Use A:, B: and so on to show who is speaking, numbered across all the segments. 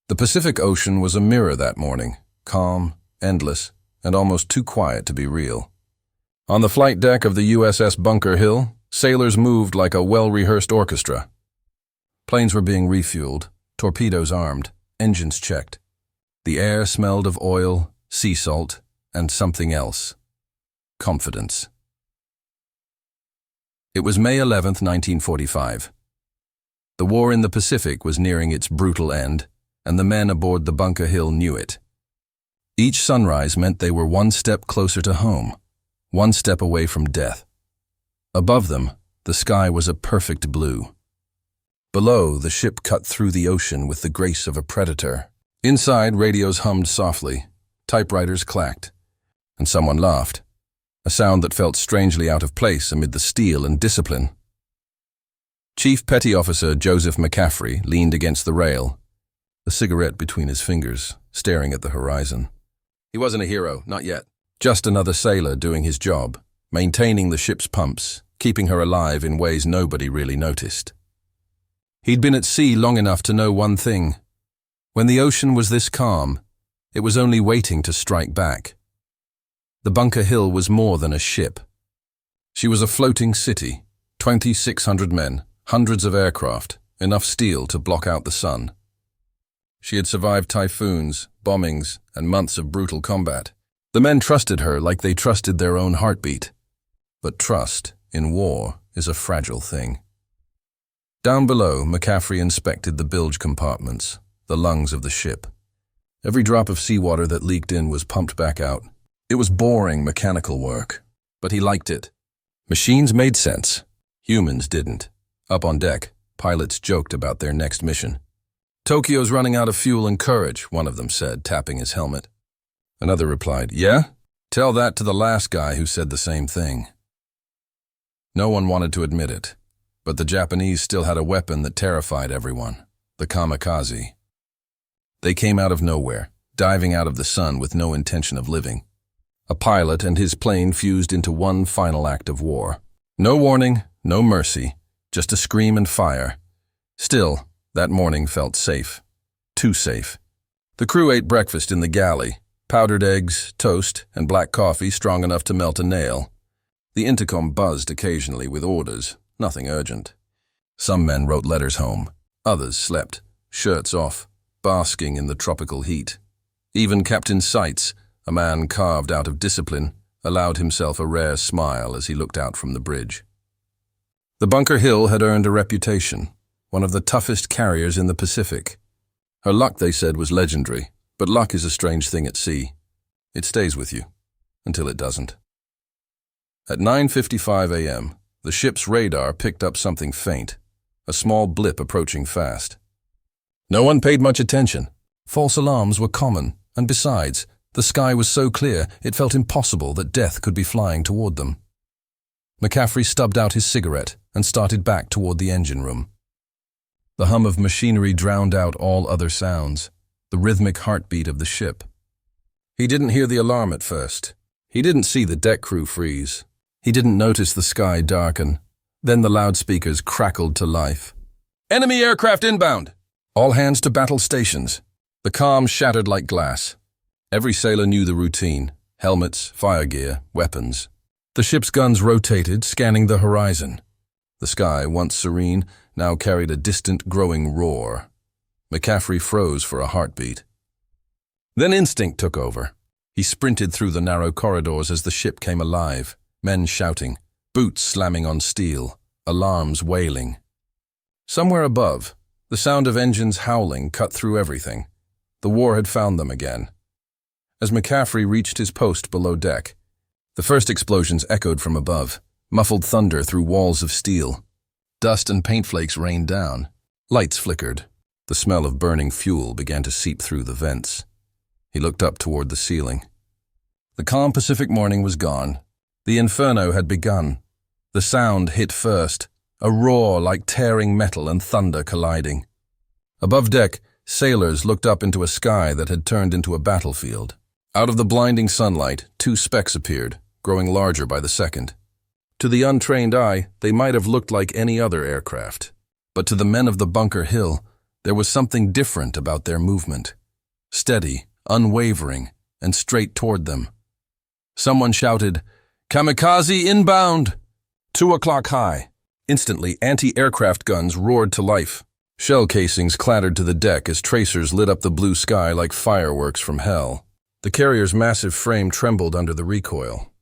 A: The Pacific Ocean was a mirror that morning, calm, endless, and almost too quiet to be real. On the flight deck of the USS Bunker Hill, sailors moved like a well-rehearsed orchestra. Planes were being refueled, torpedoes armed, engines checked. The air smelled of oil, sea salt, and something else. Confidence. It was May 11th, 1945. The war in the Pacific was nearing its brutal end, and the men aboard the Bunker Hill knew it. Each sunrise meant they were one step closer to home, one step away from death. Above them, the sky was a perfect blue. Below, the ship cut through the ocean with the grace of a predator. Inside, radios hummed softly, typewriters clacked, and someone laughed, a sound that felt strangely out of place amid the steel and discipline. Chief Petty Officer Joseph McCaffrey leaned against the rail, a cigarette between his fingers, staring at the horizon. He wasn't a hero, not yet. Just another sailor doing his job, maintaining the ship's pumps, keeping her alive in ways nobody really noticed. He'd been at sea long enough to know one thing. When the ocean was this calm, it was only waiting to strike back. The Bunker Hill was more than a ship. She was a floating city, 2,600 men, hundreds of aircraft, enough steel to block out the sun. She had survived typhoons, bombings, and months of brutal combat. The men trusted her like they trusted their own heartbeat. But trust, in war, is a fragile thing. Down below, McCaffrey inspected the bilge compartments, the lungs of the ship. Every drop of seawater that leaked in was pumped back out. It was boring mechanical work, but he liked it. Machines made sense. Humans didn't. Up on deck, pilots joked about their next mission. "Tokyo's running out of fuel and courage," one of them said, tapping his helmet. Another replied, "Yeah? Tell that to the last guy who said the same thing." No one wanted to admit it, but the Japanese still had a weapon that terrified everyone, the kamikaze. They came out of nowhere, diving out of the sun with no intention of living. A pilot and his plane fused into one final act of war. No warning, no mercy, just a scream and fire. Still, that morning felt safe. Too safe. The crew ate breakfast in the galley, powdered eggs, toast, and black coffee strong enough to melt a nail. The intercom buzzed occasionally with orders, nothing urgent. Some men wrote letters home. Others slept, shirts off, basking in the tropical heat. Even Captain Seitz, a man carved out of discipline, allowed himself a rare smile as he looked out from the bridge. The Bunker Hill had earned a reputation, one of the toughest carriers in the Pacific. Her luck, they said, was legendary, but luck is a strange thing at sea. It stays with you, until it doesn't. At 9:55 a.m., the ship's radar picked up something faint, a small blip approaching fast. No one paid much attention. False alarms were common, and besides, the sky was so clear it felt impossible that death could be flying toward them. McCaffrey stubbed out his cigarette and started back toward the engine room. The hum of machinery drowned out all other sounds, the rhythmic heartbeat of the ship. He didn't hear the alarm at first. He didn't see the deck crew freeze. He didn't notice the sky darken. Then the loudspeakers crackled to life. "Enemy aircraft inbound! All hands to battle stations." The calm shattered like glass. Every sailor knew the routine: helmets, fire gear, weapons. The ship's guns rotated, scanning the horizon. The sky, once serene, now carried a distant, growing roar. McCaffrey froze for a heartbeat. Then instinct took over. He sprinted through the narrow corridors as the ship came alive, men shouting, boots slamming on steel, alarms wailing. Somewhere above, the sound of engines howling cut through everything. The war had found them again. As McCaffrey reached his post below deck, the first explosions echoed from above, muffled thunder through walls of steel. Dust and paint flakes rained down. Lights flickered. The smell of burning fuel began to seep through the vents. He looked up toward the ceiling. The calm Pacific morning was gone. The inferno had begun. The sound hit first, a roar like tearing metal and thunder colliding. Above deck, sailors looked up into a sky that had turned into a battlefield. Out of the blinding sunlight, two specks appeared, growing larger by the second. To the untrained eye, they might have looked like any other aircraft. But to the men of the Bunker Hill, There was something different about their movement. Steady, unwavering, and straight toward them. Someone shouted, "Kamikaze inbound!" 2 o'clock high. Instantly, anti-aircraft guns roared to life. Shell casings clattered to the deck as tracers lit up the blue sky like fireworks from hell. The carrier's massive frame trembled under the recoil.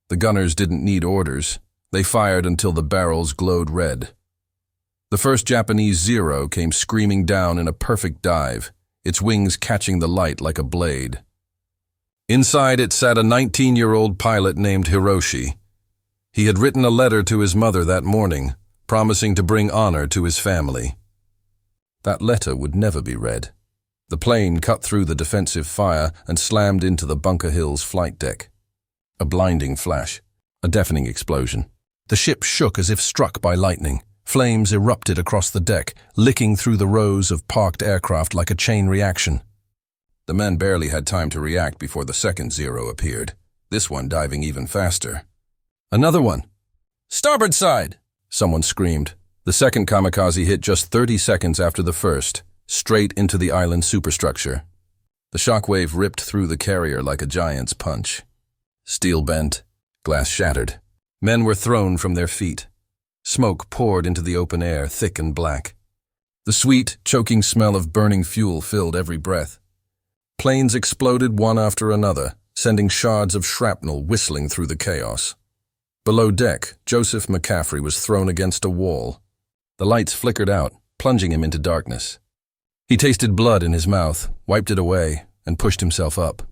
A: The gunners didn't need orders. They fired until the barrels glowed red. The first Japanese Zero came screaming down in a perfect dive, its wings catching the light like a blade. Inside it sat a 19-year-old pilot named Hiroshi. He had written a letter to his mother that morning, promising to bring honor to his family. That letter would never be read. The plane cut through the defensive fire and slammed into the Bunker Hill's flight deck. A blinding flash, a deafening explosion. The ship shook as if struck by lightning. Flames erupted across the deck, licking through the rows of parked aircraft like a chain reaction. The men barely had time to react before the second Zero appeared, this one diving even faster. Another one! "Starboard side!" someone screamed. The second kamikaze hit just 30 seconds after the first, straight into the island superstructure. The shockwave ripped through the carrier like a giant's punch. Steel bent, glass shattered. Men were thrown from their feet. Smoke poured into the open air, thick and black. The sweet, choking smell of burning fuel filled every breath. Planes exploded one after another, sending shards of shrapnel whistling through the chaos. Below deck, Joseph McCaffrey was thrown against a wall. The lights flickered out, plunging him into darkness. He tasted blood in his mouth, wiped it away, and pushed himself up.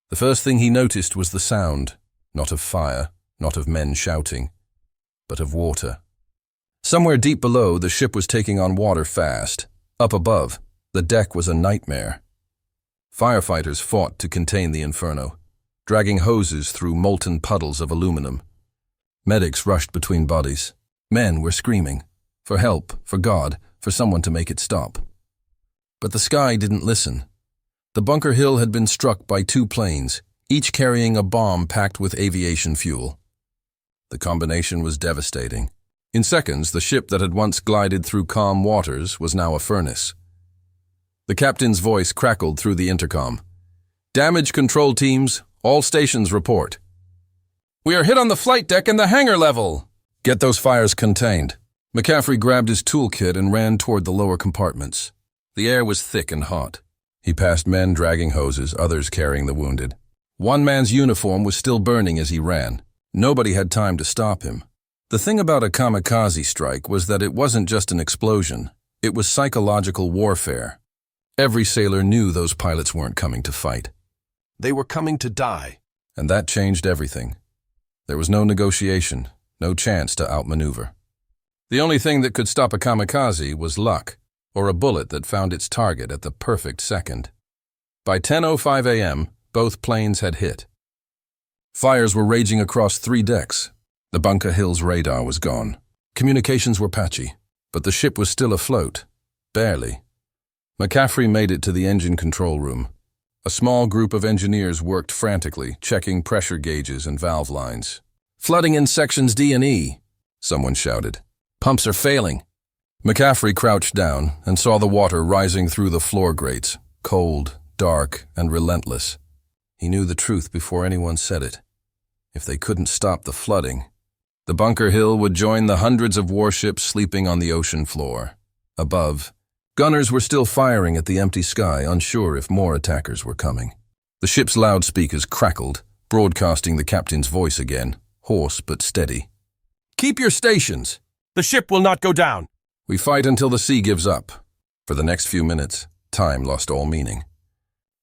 A: The first thing he noticed was the sound, not of fire, not of men shouting, but of water. Somewhere deep below, the ship was taking on water fast. Up above, the deck was a nightmare. Firefighters fought to contain the inferno, dragging hoses through molten puddles of aluminum. Medics rushed between bodies. Men were screaming, for help, for God, for someone to make it stop. But the sky didn't listen. The Bunker Hill had been struck by 2 planes, each carrying a bomb packed with aviation fuel. The combination was devastating. In seconds, the ship that had once glided through calm waters was now a furnace. The captain's voice crackled through the intercom. "Damage control teams, all stations report. We are hit on the flight deck and the hangar level. Get those fires contained." McCaffrey grabbed his toolkit and ran toward the lower compartments. The air was thick and hot. He passed men dragging hoses, others carrying the wounded. One man's uniform was still burning as he ran. Nobody had time to stop him. The thing about a kamikaze strike was that it wasn't just an explosion. It was psychological warfare. Every sailor knew those pilots weren't coming to fight. They were coming to die. And that changed everything. There was no negotiation, no chance to outmaneuver. The only thing that could stop a kamikaze was luck, or a bullet that found its target at the perfect second. By 10:05 a.m., both planes had hit. Fires were raging across 3 decks. The Bunker Hill's radar was gone. Communications were patchy, but the ship was still afloat. Barely. McCaffrey made it to the engine control room. A small group of engineers worked frantically, checking pressure gauges and valve lines. "Flooding in sections D and E," someone shouted. "Pumps are failing." McCaffrey crouched down and saw the water rising through the floor grates, cold, dark, and relentless. He knew the truth before anyone said it. If they couldn't stop the flooding, the Bunker Hill would join the hundreds of warships sleeping on the ocean floor. Above, gunners were still firing at the empty sky, unsure if more attackers were coming. The ship's loudspeakers crackled, broadcasting the captain's voice again, hoarse but steady. "Keep your stations. The ship will not go down. We fight until the sea gives up." For the next few minutes, time lost all meaning.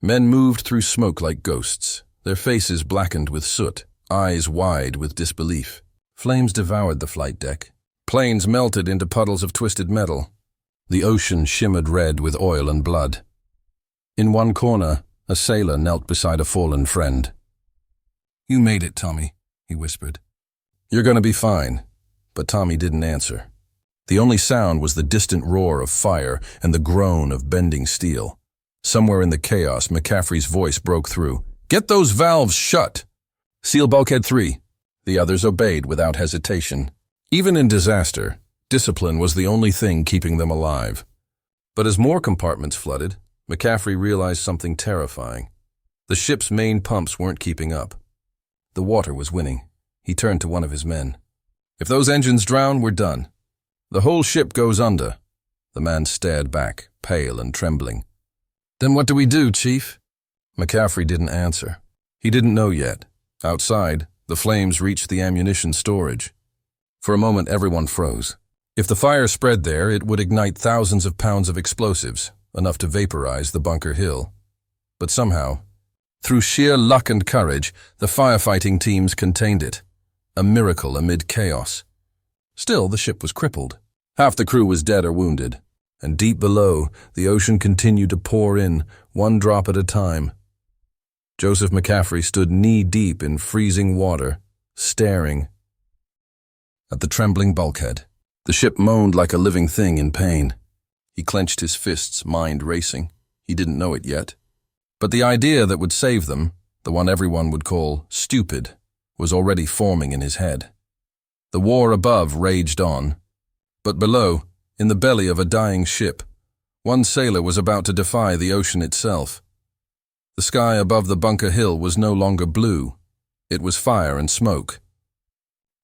A: Men moved through smoke like ghosts, their faces blackened with soot, eyes wide with disbelief. Flames devoured the flight deck. Planes melted into puddles of twisted metal. The ocean shimmered red with oil and blood. In one corner, a sailor knelt beside a fallen friend. "You made it, Tommy," he whispered. "You're going to be fine." But Tommy didn't answer. The only sound was the distant roar of fire and the groan of bending steel. Somewhere in the chaos, McCaffrey's voice broke through. "Get those valves shut! Seal bulkhead 3. The others obeyed without hesitation. Even in disaster, discipline was the only thing keeping them alive. But as more compartments flooded, McCaffrey realized something terrifying. The ship's main pumps weren't keeping up. The water was winning. He turned to one of his men. "If those engines drown, we're done. The whole ship goes under." The man stared back, pale and trembling. "Then what do we do, Chief?" McCaffrey didn't answer. He didn't know yet. Outside, the flames reached the ammunition storage. For a moment, everyone froze. If the fire spread there, it would ignite thousands of pounds of explosives, enough to vaporize the Bunker Hill. But somehow, through sheer luck and courage, the firefighting teams contained it. A miracle amid chaos. Still, the ship was crippled. Half the crew was dead or wounded. And deep below, the ocean continued to pour in, one drop at a time. Joseph McCaffrey stood knee-deep in freezing water, staring at the trembling bulkhead. The ship moaned like a living thing in pain. He clenched his fists, mind racing. He didn't know it yet. But the idea that would save them, the one everyone would call stupid, was already forming in his head. The war above raged on. But below, in the belly of a dying ship, one sailor was about to defy the ocean itself. The sky above the Bunker Hill was no longer blue. It was fire and smoke.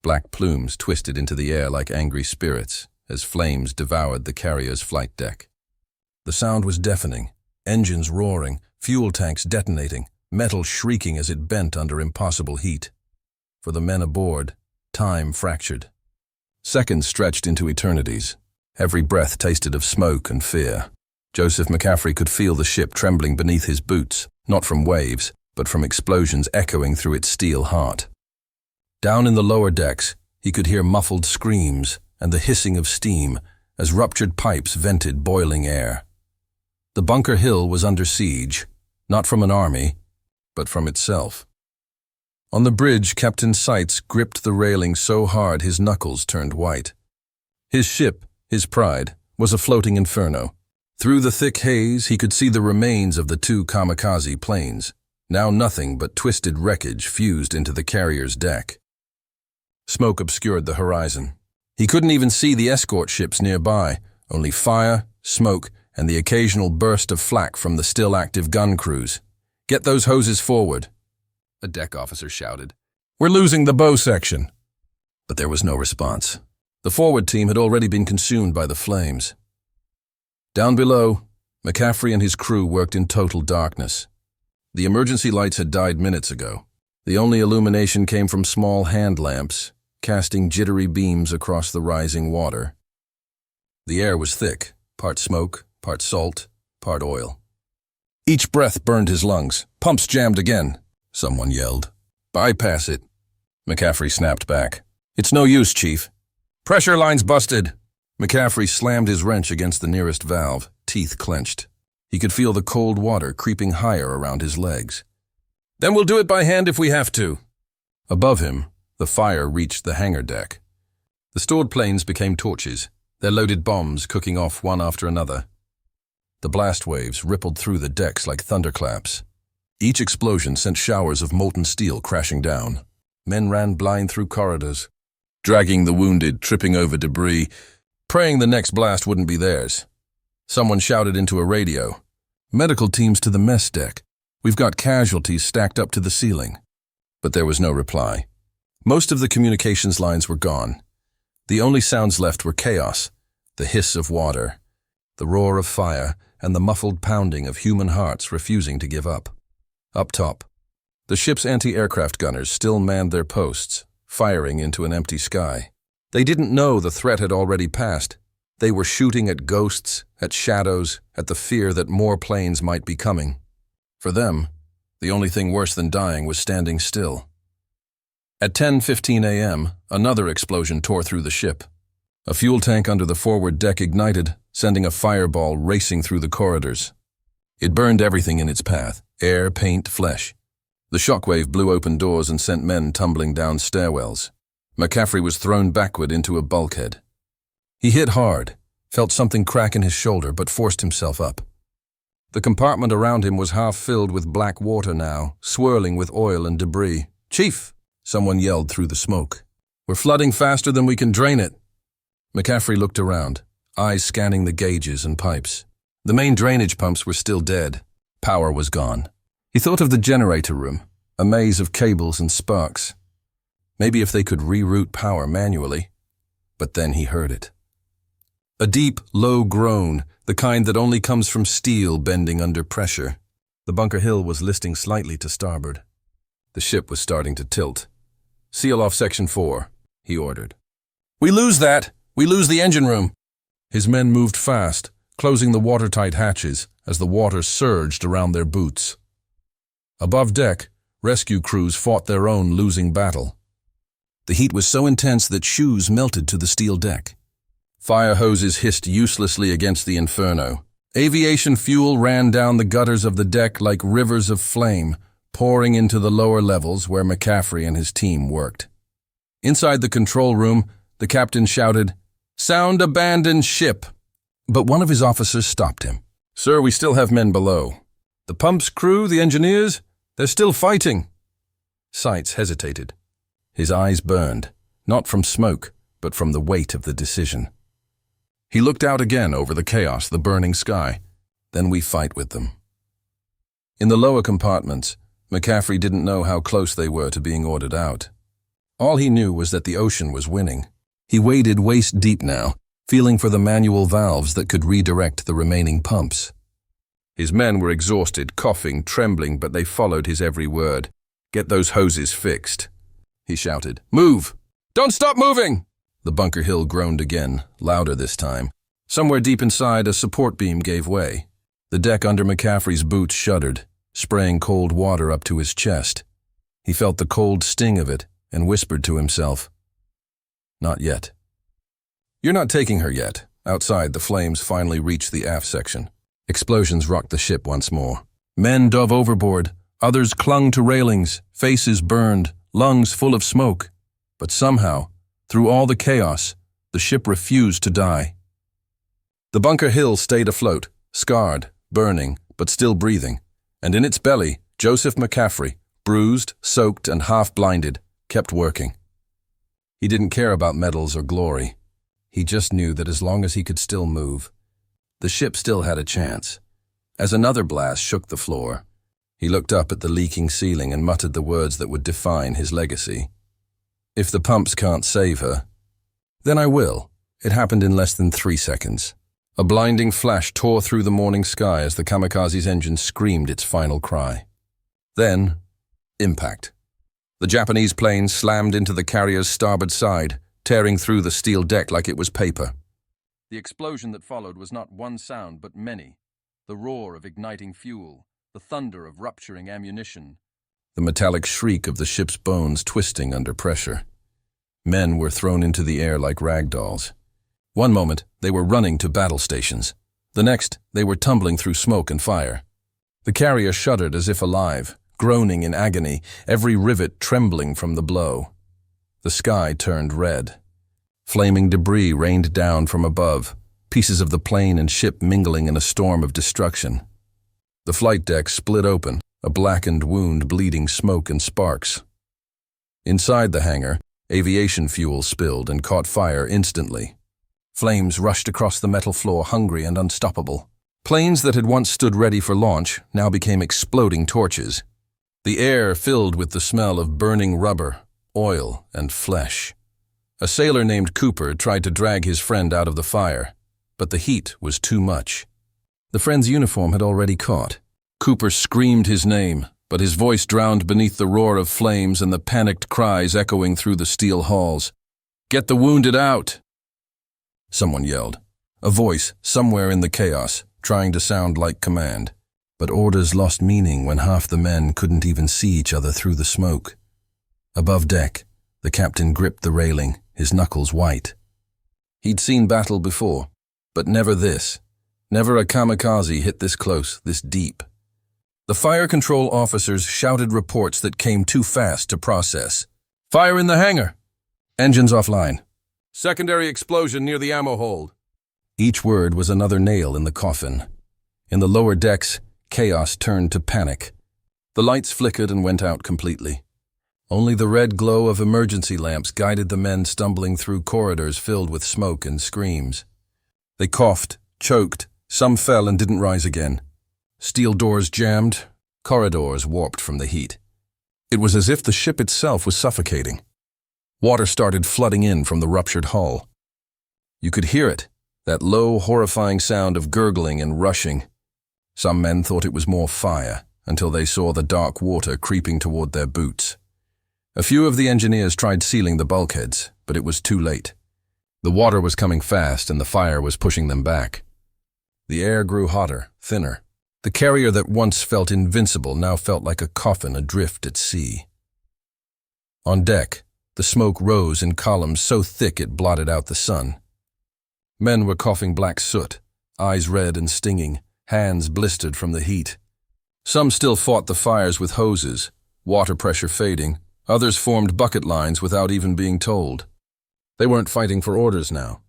A: Black plumes twisted into the air like angry spirits as flames devoured the carrier's flight deck. The sound was deafening, engines roaring, fuel tanks detonating, metal shrieking as it bent under impossible heat. For the men aboard, time fractured. Seconds stretched into eternities. Every breath tasted of smoke and fear. Joseph McCaffrey could feel the ship trembling beneath his boots, not from waves, but from explosions echoing through its steel heart. Down in the lower decks, he could hear muffled screams and the hissing of steam as ruptured pipes vented boiling air. The Bunker Hill was under siege, not from an army, but from itself. On the bridge, Captain Seitz gripped the railing so hard his knuckles turned white. His ship, his pride, was a floating inferno. Through the thick haze, he could see the remains of the two kamikaze planes, now nothing but twisted wreckage fused into the carrier's deck. Smoke obscured the horizon. He couldn't even see the escort ships nearby, only fire, smoke, and the occasional burst of flak from the still-active gun crews. "Get those hoses forward," a deck officer shouted. "We're losing the bow section." But there was no response. The forward team had already been consumed by the flames. Down below, McCaffrey and his crew worked in total darkness. The emergency lights had died minutes ago. The only illumination came from small hand lamps, casting jittery beams across the rising water. The air was thick, part smoke, part salt, part oil. Each breath burned his lungs. "Pumps jammed again," someone yelled. "Bypass it," McCaffrey snapped back. "It's no use, Chief." "Pressure line's busted." McCaffrey slammed his wrench against the nearest valve, teeth clenched. He could feel the cold water creeping higher around his legs. "Then we'll do it by hand if we have to." Above him, the fire reached the hangar deck. The stored planes became torches, their loaded bombs cooking off one after another. The blast waves rippled through the decks like thunderclaps. Each explosion sent showers of molten steel crashing down. Men ran blind through corridors, dragging the wounded, tripping over debris, praying the next blast wouldn't be theirs. Someone shouted into a radio, "Medical teams to the mess deck. We've got casualties stacked up to the ceiling." But there was no reply. Most of the communications lines were gone. The only sounds left were chaos, the hiss of water, the roar of fire, and the muffled pounding of human hearts refusing to give up. Up top, the ship's anti-aircraft gunners still manned their posts, firing into an empty sky. They didn't know the threat had already passed. They were shooting at ghosts, at shadows, at the fear that more planes might be coming. For them, the only thing worse than dying was standing still. At 10:15 a.m., another explosion tore through the ship. A fuel tank under the forward deck ignited, sending a fireball racing through the corridors. It burned everything in its path, air, paint, flesh. The shockwave blew open doors and sent men tumbling down stairwells. McCaffrey was thrown backward into a bulkhead. He hit hard, felt something crack in his shoulder, but forced himself up. The compartment around him was half filled with black water now, swirling with oil and debris. "Chief!" someone yelled through the smoke. "We're flooding faster than we can drain it." McCaffrey looked around, eyes scanning the gauges and pipes. The main drainage pumps were still dead. Power was gone. He thought of the generator room, a maze of cables and sparks. Maybe if they could reroute power manually. But then he heard it. A deep, low groan, the kind that only comes from steel bending under pressure. The Bunker Hill was listing slightly to starboard. The ship was starting to tilt. "Seal off Section 4, he ordered. "We lose that! We lose the engine room!" His men moved fast, closing the watertight hatches as the water surged around their boots. Above deck, rescue crews fought their own losing battle. The heat was so intense that shoes melted to the steel deck. Fire hoses hissed uselessly against the inferno. Aviation fuel ran down the gutters of the deck like rivers of flame, pouring into the lower levels where McCaffrey and his team worked. Inside the control room, the captain shouted, "Sound abandon ship!" But one of his officers stopped him. "Sir, we still have men below. The pump's crew, the engineers, they're still fighting." Seitz hesitated. His eyes burned, not from smoke, but from the weight of the decision. He looked out again over the chaos, the burning sky. "Then we fight with them." In the lower compartments, McCaffrey didn't know how close they were to being ordered out. All he knew was that the ocean was winning. He waded waist-deep now, feeling for the manual valves that could redirect the remaining pumps. His men were exhausted, coughing, trembling, but they followed his every word. "Get those hoses fixed," he shouted. "Move! Don't stop moving!" The Bunker Hill groaned again, louder this time. Somewhere deep inside, a support beam gave way. The deck under McCaffrey's boots shuddered, spraying cold water up to his chest. He felt the cold sting of it and whispered to himself, "Not yet." "You're not taking her yet." Outside, the flames finally reached the aft section. Explosions rocked the ship once more. Men dove overboard, others clung to railings, faces burned, lungs full of smoke. But somehow, through all the chaos, the ship refused to die. The Bunker Hill stayed afloat, scarred, burning, but still breathing. And in its belly, Joseph McCaffrey, bruised, soaked, and half-blinded, kept working. He didn't care about medals or glory. He just knew that as long as he could still move, the ship still had a chance. As another blast shook the floor, he looked up at the leaking ceiling and muttered the words that would define his legacy. "If the pumps can't save her, then I will." It happened in less than 3 seconds. A blinding flash tore through the morning sky as the kamikaze's engine screamed its final cry. Then, impact. The Japanese plane slammed into the carrier's starboard side, tearing through the steel deck like it was paper. The explosion that followed was not one sound, but many. The roar of igniting fuel, the thunder of rupturing ammunition, the metallic shriek of the ship's bones twisting under pressure. Men were thrown into the air like rag dolls. One moment, they were running to battle stations. The next, they were tumbling through smoke and fire. The carrier shuddered as if alive, groaning in agony, every rivet trembling from the blow. The sky turned red. Flaming debris rained down from above, pieces of the plane and ship mingling in a storm of destruction. The flight deck split open, a blackened wound bleeding smoke and sparks. Inside the hangar, aviation fuel spilled and caught fire instantly. Flames rushed across the metal floor, hungry and unstoppable. Planes that had once stood ready for launch now became exploding torches. The air filled with the smell of burning rubber, oil, and flesh. A sailor named Cooper tried to drag his friend out of the fire, but the heat was too much. The friend's uniform had already caught. Cooper screamed his name, but his voice drowned beneath the roar of flames and the panicked cries echoing through the steel halls. "Get the wounded out!" Someone yelled. A voice, somewhere in the chaos, trying to sound like command. But orders lost meaning when half the men couldn't even see each other through the smoke. Above deck, the captain gripped the railing, his knuckles white. He'd seen battle before, but never this. Never a kamikaze hit this close, this deep. The fire control officers shouted reports that came too fast to process. "Fire in the hangar!" "Engines offline." "Secondary explosion near the ammo hold." Each word was another nail in the coffin. In the lower decks, chaos turned to panic. The lights flickered and went out completely. Only the red glow of emergency lamps guided the men stumbling through corridors filled with smoke and screams. They coughed, choked, Some fell and didn't rise again. Steel doors jammed, corridors warped from the heat. It was as if the ship itself was suffocating. Water started flooding in from the ruptured hull. You could hear it, that low, horrifying sound of gurgling and rushing. Some men thought it was more fire, until they saw the dark water creeping toward their boots. A few of the engineers tried sealing the bulkheads, but it was too late. The water was coming fast and the fire was pushing them back. The air grew hotter, thinner. The carrier that once felt invincible now felt like a coffin adrift at sea. On deck, the smoke rose in columns so thick it blotted out the sun. Men were coughing black soot, eyes red and stinging, hands blistered from the heat. Some still fought the fires with hoses, water pressure fading. Others formed bucket lines without even being told. They weren't fighting for orders now.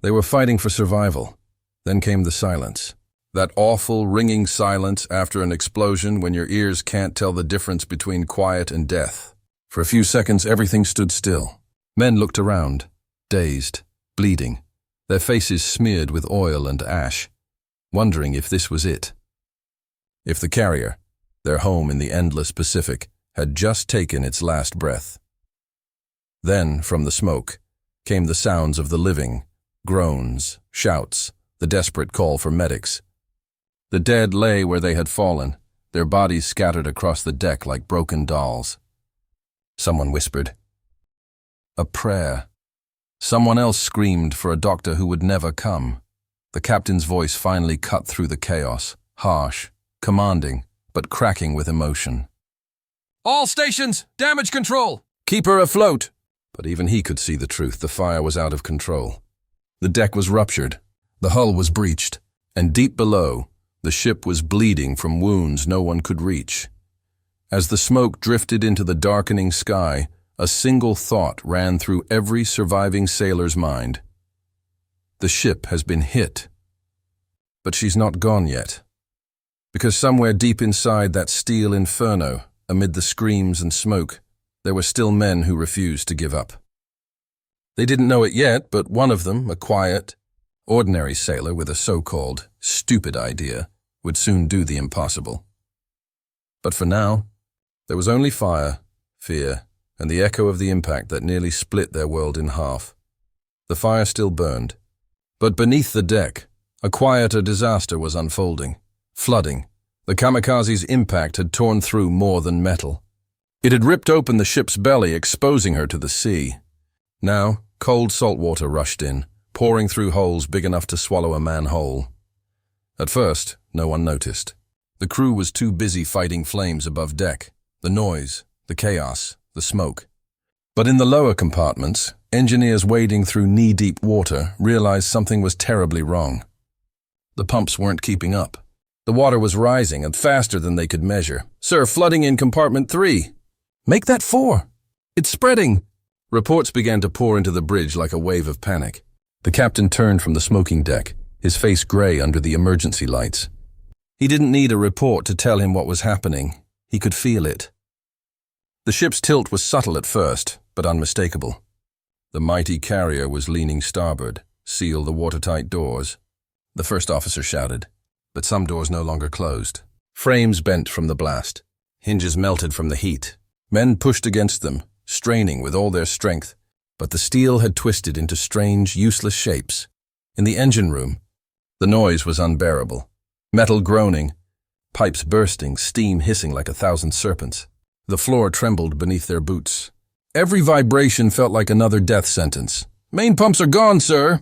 A: They were fighting for survival. Then came the silence. That awful, ringing silence after an explosion when your ears can't tell the difference between quiet and death. For a few seconds, everything stood still. Men looked around, dazed, bleeding, their faces smeared with oil and ash, wondering if this was it. If the carrier, their home in the endless Pacific, had just taken its last breath. Then, from the smoke, came the sounds of the living, groans, shouts, the desperate call for medics. The dead lay where they had fallen, their bodies scattered across the deck like broken dolls. Someone whispered, "A prayer." Someone else screamed for a doctor who would never come. The captain's voice finally cut through the chaos, harsh, commanding, but cracking with emotion. "All stations, damage control! Keep her afloat!" But even he could see the truth. The fire was out of control. The deck was ruptured, the hull was breached, and deep below, the ship was bleeding from wounds no one could reach. As the smoke drifted into the darkening sky, a single thought ran through every surviving sailor's mind. The ship has been hit. But she's not gone yet. Because somewhere deep inside that steel inferno, amid the screams and smoke, there were still men who refused to give up. They didn't know it yet, but one of them, a quiet, ordinary sailor with a so-called stupid idea, would soon do the impossible. But for now, there was only fire, fear, and the echo of the impact that nearly split their world in half. The fire still burned, but beneath the deck, a quieter disaster was unfolding, flooding. The kamikaze's impact had torn through more than metal. It had ripped open the ship's belly, exposing her to the sea. Now, cold salt water rushed in, pouring through holes big enough to swallow a man whole. At first, no one noticed. The crew was too busy fighting flames above deck, the noise, the chaos, the smoke. But in the lower compartments, engineers wading through knee-deep water realized something was terribly wrong. The pumps weren't keeping up. The water was rising and faster than they could measure. "Sir, flooding in compartment 3. "Make that 4. "It's spreading." Reports began to pour into the bridge like a wave of panic. The captain turned from the smoking deck, his face gray under the emergency lights. He didn't need a report to tell him what was happening. He could feel it. The ship's tilt was subtle at first, but unmistakable. The mighty carrier was leaning starboard. "Seal the watertight doors," the first officer shouted. But some doors no longer closed. Frames bent from the blast. Hinges melted from the heat. Men pushed against them, straining with all their strength. But the steel had twisted into strange, useless shapes. In the engine room, the noise was unbearable. Metal groaning, pipes bursting, steam hissing like 1,000 serpents. The floor trembled beneath their boots. Every vibration felt like another death sentence. "Main pumps are gone, sir,"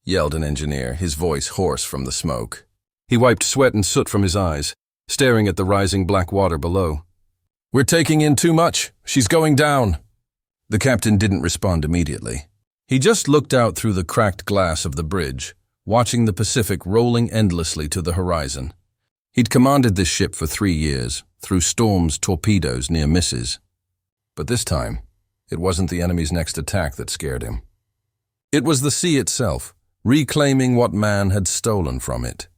A: yelled an engineer, his voice hoarse from the smoke. He wiped sweat and soot from his eyes, staring at the rising black water below. "We're taking in too much. She's going down." The captain didn't respond immediately. He just looked out through the cracked glass of the bridge, watching the Pacific rolling endlessly to the horizon. He'd commanded this ship for 3 years, through storms, torpedoes, near misses. But this time, it wasn't the enemy's next attack that scared him. It was the sea itself, reclaiming what man had stolen from it.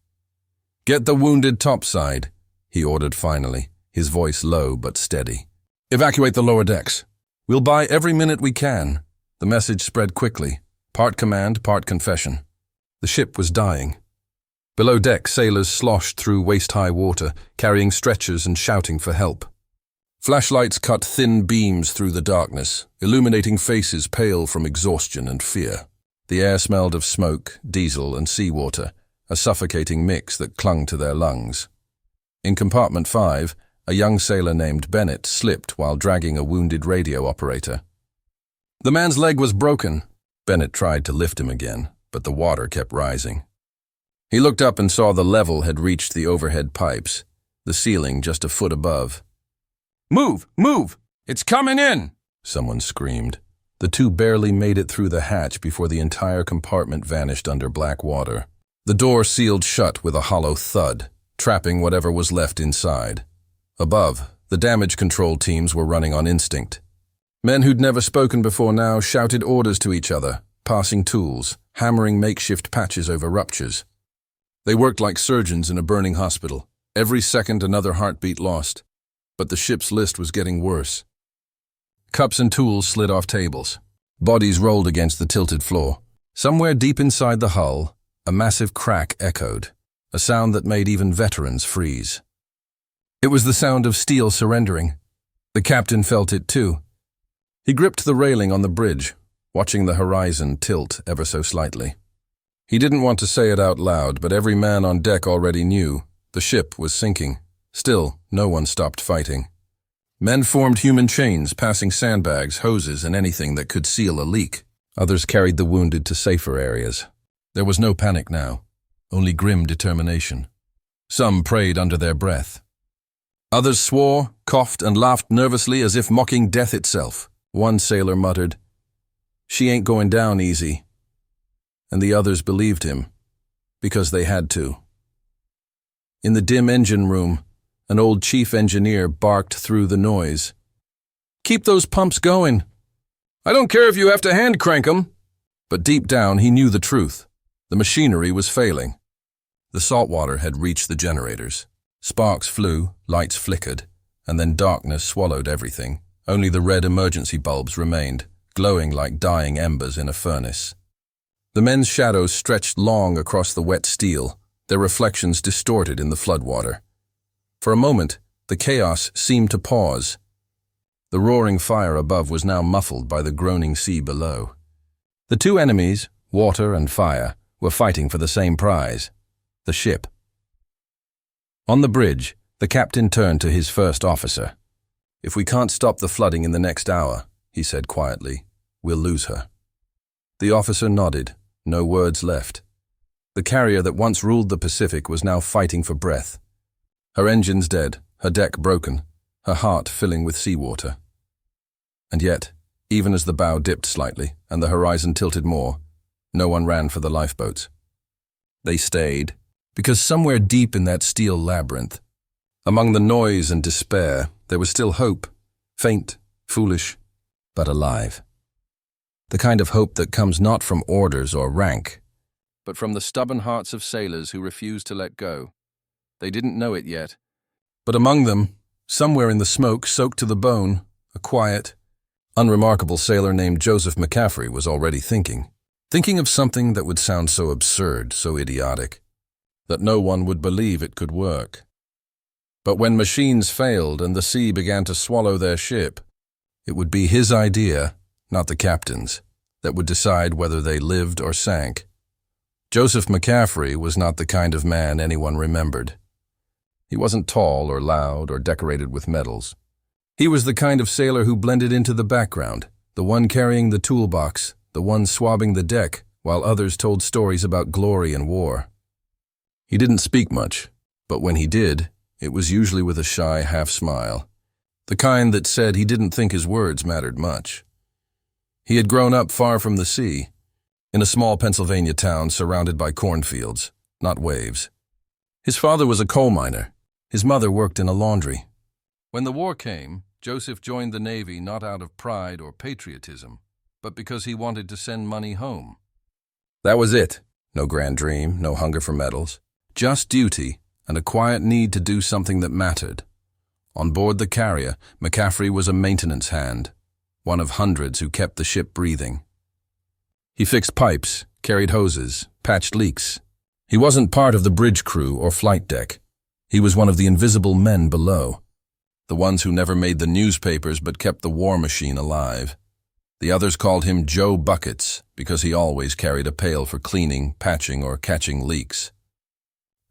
A: "Get the wounded topside," he ordered finally, his voice low but steady. "Evacuate the lower decks. We'll buy every minute we can." The message spread quickly, part command, part confession. The ship was dying. Below deck, sailors sloshed through waist-high water, carrying stretchers and shouting for help. Flashlights cut thin beams through the darkness, illuminating faces pale from exhaustion and fear. The air smelled of smoke, diesel, and seawater, a suffocating mix that clung to their lungs. In compartment 5, a young sailor named Bennett slipped while dragging a wounded radio operator. The man's leg was broken. Bennett tried to lift him again, but the water kept rising. He looked up and saw the level had reached the overhead pipes, the ceiling just a foot above.
B: "Move! Move! It's coming in!"
A: someone screamed. The two barely made it through the hatch before the entire compartment vanished under black water. The door sealed shut with a hollow thud, trapping whatever was left inside. Above, the damage control teams were running on instinct. Men who'd never spoken before now shouted orders to each other, passing tools, hammering makeshift patches over ruptures. They worked like surgeons in a burning hospital, every second another heartbeat lost. But the ship's list was getting worse. Cups and tools slid off tables. Bodies rolled against the tilted floor. Somewhere deep inside the hull, a massive crack echoed, a sound that made even veterans freeze. It was the sound of steel surrendering. The captain felt it too. He gripped the railing on the bridge, watching the horizon tilt ever so slightly. He didn't want to say it out loud, but every man on deck already knew the ship was sinking. Still, no one stopped fighting. Men formed human chains, passing sandbags, hoses, and anything that could seal a leak. Others carried the wounded to safer areas. There was no panic now, only grim determination. Some prayed under their breath. Others swore, coughed, and laughed nervously as if mocking death itself. One sailor muttered, "She ain't going down easy." And the others believed him, because they had to. In the dim engine room, an old chief engineer barked through the noise. "Keep those pumps going. I don't care if you have to hand crank them." But deep down he knew the truth. The machinery was failing. The salt water had reached the generators. Sparks flew, lights flickered, and then darkness swallowed everything. Only the red emergency bulbs remained, glowing like dying embers in a furnace. The men's shadows stretched long across the wet steel, their reflections distorted in the floodwater. For a moment, the chaos seemed to pause. The roaring fire above was now muffled by the groaning sea below. The two enemies, water and fire, were fighting for the same prize, the ship. On the bridge, the captain turned to his first officer. "If we can't stop the flooding in the next hour," he said quietly, "we'll lose her." The officer nodded, no words left. The carrier that once ruled the Pacific was now fighting for breath. Her engines dead, her deck broken, her heart filling with seawater. And yet, even as the bow dipped slightly and the horizon tilted more, no one ran for the lifeboats. They stayed, because somewhere deep in that steel labyrinth, among the noise and despair, there was still hope, faint, foolish, but alive. The kind of hope that comes not from orders or rank, but from the stubborn hearts of sailors who refuse to let go. They didn't know it yet, but among them, somewhere in the smoke soaked to the bone, a quiet, unremarkable sailor named Joseph McCaffrey was already thinking of something that would sound so absurd, so idiotic, that no one would believe it could work. But when machines failed and the sea began to swallow their ship, it would be his idea, not the captain's, that would decide whether they lived or sank. Joseph McCaffrey was not the kind of man anyone remembered. He wasn't tall or loud or decorated with medals. He was the kind of sailor who blended into the background, the one carrying the toolbox, the one swabbing the deck, while others told stories about glory and war. He didn't speak much, but when he did, it was usually with a shy half-smile, the kind that said he didn't think his words mattered much. He had grown up far from the sea, in a small Pennsylvania town surrounded by cornfields, not waves. His father was a coal miner. His mother worked in a laundry. When the war came, Joseph joined the Navy not out of pride or patriotism, but because he wanted to send money home. That was it. No grand dream, no hunger for medals. Just duty and a quiet need to do something that mattered. On board the carrier, McCaffrey was a maintenance hand, one of hundreds who kept the ship breathing. He fixed pipes, carried hoses, patched leaks, He wasn't part of the bridge crew or flight deck. He was one of the invisible men below, the ones who never made the newspapers but kept the war machine alive. The others called him Joe Buckets because he always carried a pail for cleaning, patching, or catching leaks.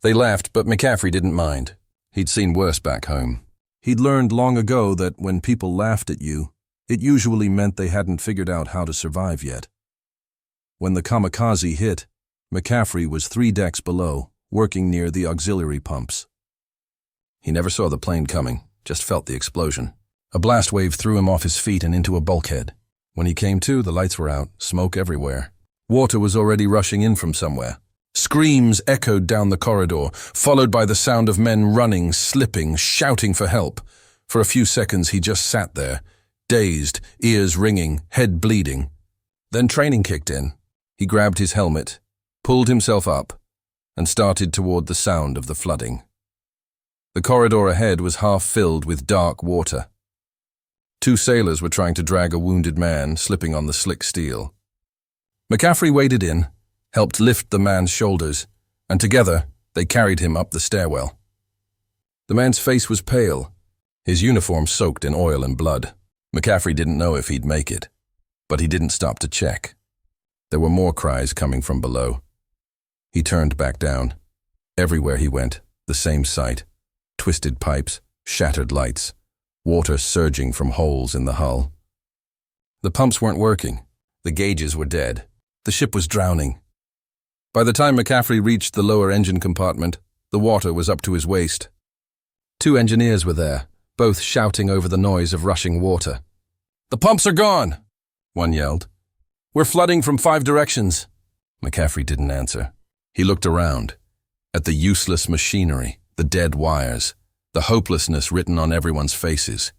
A: They laughed, but McCaffrey didn't mind. He'd seen worse back home. He'd learned long ago that when people laughed at you, it usually meant they hadn't figured out how to survive yet. When the kamikaze hit, McCaffrey was 3 decks below, working near the auxiliary pumps. He never saw the plane coming, just felt the explosion. A blast wave threw him off his feet and into a bulkhead. When he came to, the lights were out, smoke everywhere. Water was already rushing in from somewhere. Screams echoed down the corridor, followed by the sound of men running, slipping, shouting for help. For a few seconds he just sat there, dazed, ears ringing, head bleeding. Then training kicked in. He grabbed his helmet, pulled himself up, and started toward the sound of the flooding. The corridor ahead was half filled with dark water. 2 sailors were trying to drag a wounded man, slipping on the slick steel. McCaffrey waded in, helped lift the man's shoulders, and together they carried him up the stairwell. The man's face was pale, his uniform soaked in oil and blood. McCaffrey didn't know if he'd make it, but he didn't stop to check. There were more cries coming from below. He turned back down. Everywhere he went, the same sight. Twisted pipes, shattered lights, water surging from holes in the hull. The pumps weren't working. The gauges were dead. The ship was drowning. By the time McCaffrey reached the lower engine compartment, the water was up to his waist. 2 engineers were there, both shouting over the noise of rushing water. "The pumps are gone!" one yelled. "We're flooding from 5 directions." McCaffrey didn't answer. He looked around, at the useless machinery, the dead wires, the hopelessness written on everyone's faces.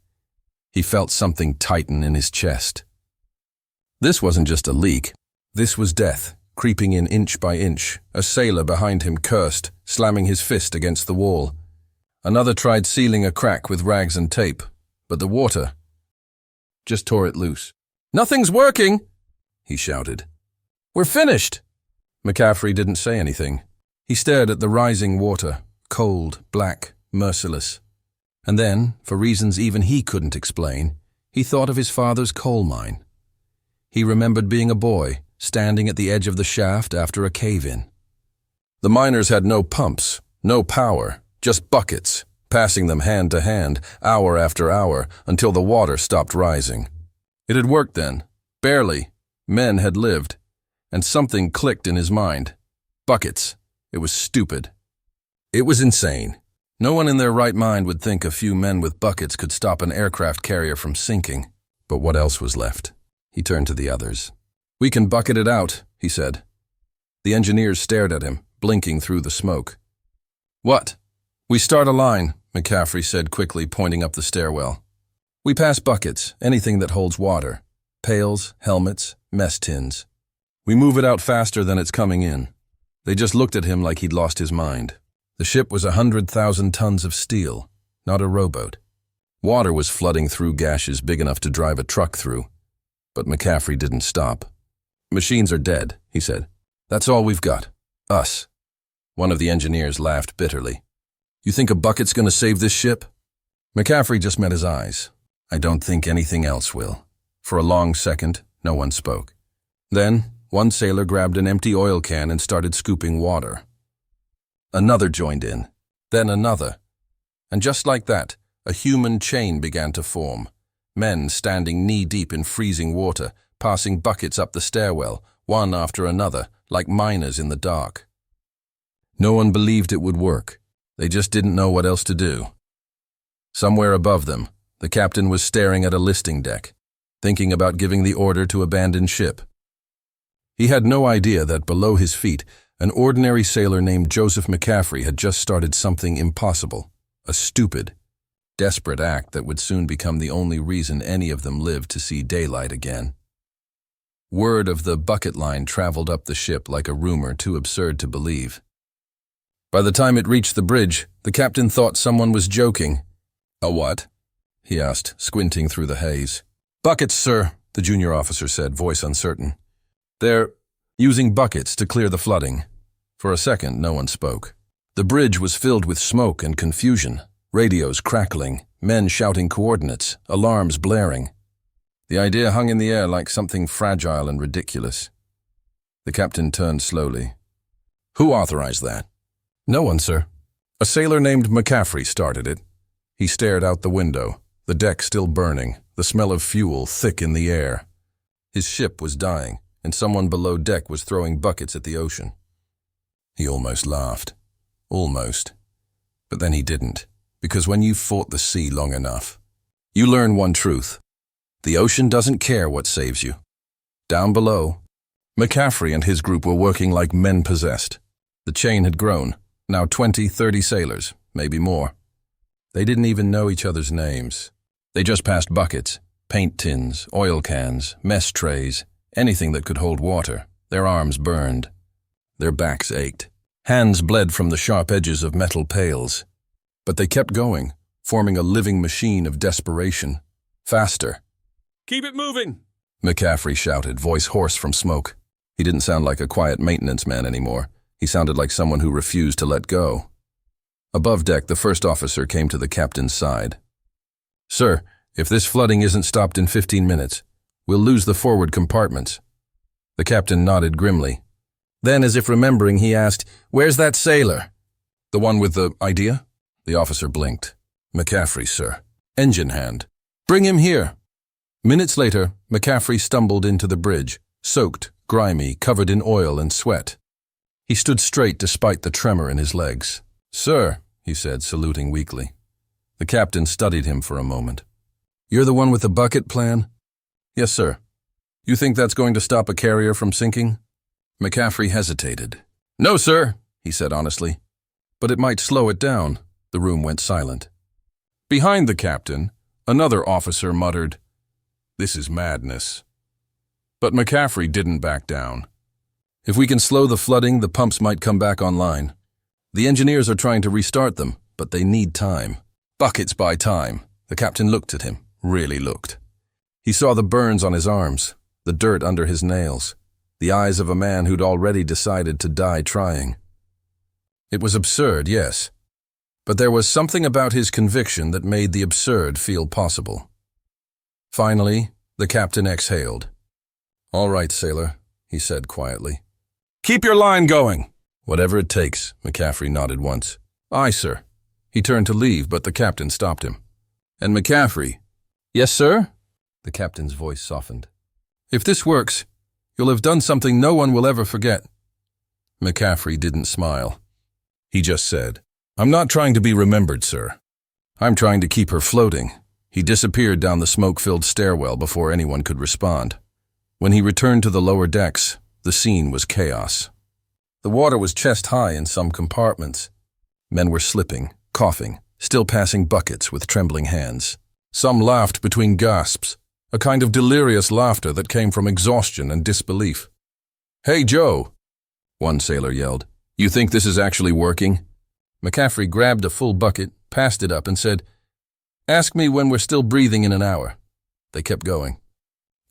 A: He felt something tighten in his chest. This wasn't just a leak. This was death, creeping in inch by inch. A sailor behind him cursed, slamming his fist against the wall. Another tried sealing a crack with rags and tape, but the water just tore it loose. "Nothing's working!" he shouted. "We're finished!" McCaffrey didn't say anything. He stared at the rising water, cold, black, merciless. And then, for reasons even he couldn't explain, he thought of his father's coal mine. He remembered being a boy, standing at the edge of the shaft after a cave-in. The miners had no pumps, no power, just buckets, passing them hand to hand, hour after hour, until the water stopped rising. It had worked then, barely. Men had lived. And something clicked in his mind. Buckets. It was stupid. It was insane. No one in their right mind would think a few men with buckets could stop an aircraft carrier from sinking. But what else was left? He turned to the others. "We can bucket it out," he said. The engineers stared at him, blinking through the smoke. "What?" "We start a line," McCaffrey said quickly, pointing up the stairwell. "We pass buckets, anything that holds water. Pails, helmets, mess tins. We move it out faster than it's coming in." They just looked at him like he'd lost his mind. The ship was 100,000 tons of steel, not a rowboat. Water was flooding through gashes big enough to drive a truck through. But McCaffrey didn't stop. "Machines are dead," he said. "That's all we've got. Us." One of the engineers laughed bitterly. "You think a bucket's gonna save this ship?" McCaffrey just met his eyes. "I don't think anything else will." For a long second, no one spoke. Then, one sailor grabbed an empty oil can and started scooping water. Another joined in, then another. And just like that, a human chain began to form. Men standing knee-deep in freezing water, passing buckets up the stairwell, one after another, like miners in the dark. No one believed it would work. They just didn't know what else to do. Somewhere above them, the captain was staring at a listing deck, thinking about giving the order to abandon ship. He had no idea that below his feet, an ordinary sailor named Joseph McCaffrey had just started something impossible, a stupid, desperate act that would soon become the only reason any of them lived to see daylight again. Word of the bucket line traveled up the ship like a rumor too absurd to believe. By the time it reached the bridge, the captain thought someone was joking. "A what?" he asked, squinting through the haze. "Buckets, sir," the junior officer said, voice uncertain. "They're using buckets to clear the flooding. For a second, no one spoke. The bridge was filled with smoke and confusion, radios crackling, men shouting coordinates, alarms blaring. The idea hung in the air like something fragile and ridiculous. The captain turned slowly. "Who authorized that?" "No one, sir. A sailor named McCaffrey started it." He stared out the window, the deck still burning, the smell of fuel thick in the air. His ship was dying, and someone below deck was throwing buckets at the ocean. He almost laughed. Almost. But then he didn't, because when you've fought the sea long enough, you learn one truth. The ocean doesn't care what saves you. Down below, McCaffrey and his group were working like men possessed. The chain had grown, now 20, 30 sailors, maybe more. They didn't even know each other's names. They just passed buckets, paint tins, oil cans, mess trays, anything that could hold water. Their arms burned. Their backs ached. Hands bled from the sharp edges of metal pails. But they kept going, forming a living machine of desperation. Faster.
B: Keep it moving!
A: McCaffrey shouted, voice hoarse from smoke. He didn't sound like a quiet maintenance man anymore. He sounded like someone who refused to let go. Above deck, the first officer came to the captain's side. "Sir, if this flooding isn't stopped in 15 minutes, we'll lose the forward compartments." The captain nodded grimly. Then, as if remembering, he asked, "Where's that sailor?" "The one with the idea?" The officer blinked. "McCaffrey, sir. Engine hand. Bring him here." Minutes later, McCaffrey stumbled into the bridge, soaked, grimy, covered in oil and sweat. He stood straight despite the tremor in his legs. "Sir," he said, saluting weakly. The captain studied him for a moment. "You're the one with the bucket plan?" "Yes, sir." "You think that's going to stop a carrier from sinking?" McCaffrey hesitated. "No, sir," he said honestly. "But it might slow it down." The room went silent. Behind the captain, another officer muttered, "This is madness." But McCaffrey didn't back down. "If we can slow the flooding, the pumps might come back online. The engineers are trying to restart them, but they need time. Buckets buy time." The captain looked at him, really looked. He saw the burns on his arms, the dirt under his nails, the eyes of a man who'd already decided to die trying. It was absurd, yes, but there was something about his conviction that made the absurd feel possible. Finally, the captain exhaled. "All right, sailor," he said quietly. "Keep your line going." "Whatever it takes," McCaffrey nodded once. "Aye, sir." He turned to leave, but the captain stopped him. "And McCaffrey." "Yes, sir?" The captain's voice softened. "If this works, you'll have done something no one will ever forget." McCaffrey didn't smile. He just said, "I'm not trying to be remembered, sir. I'm trying to keep her floating." He disappeared down the smoke-filled stairwell before anyone could respond. When he returned to the lower decks, the scene was chaos. The water was chest-high in some compartments. Men were slipping, coughing, still passing buckets with trembling hands. Some laughed between gasps, a kind of delirious laughter that came from exhaustion and disbelief. "Hey, Joe," one sailor yelled. "You think this is actually working?" McCaffrey grabbed a full bucket, passed it up, and said, "Ask me when we're still breathing in an hour." They kept going.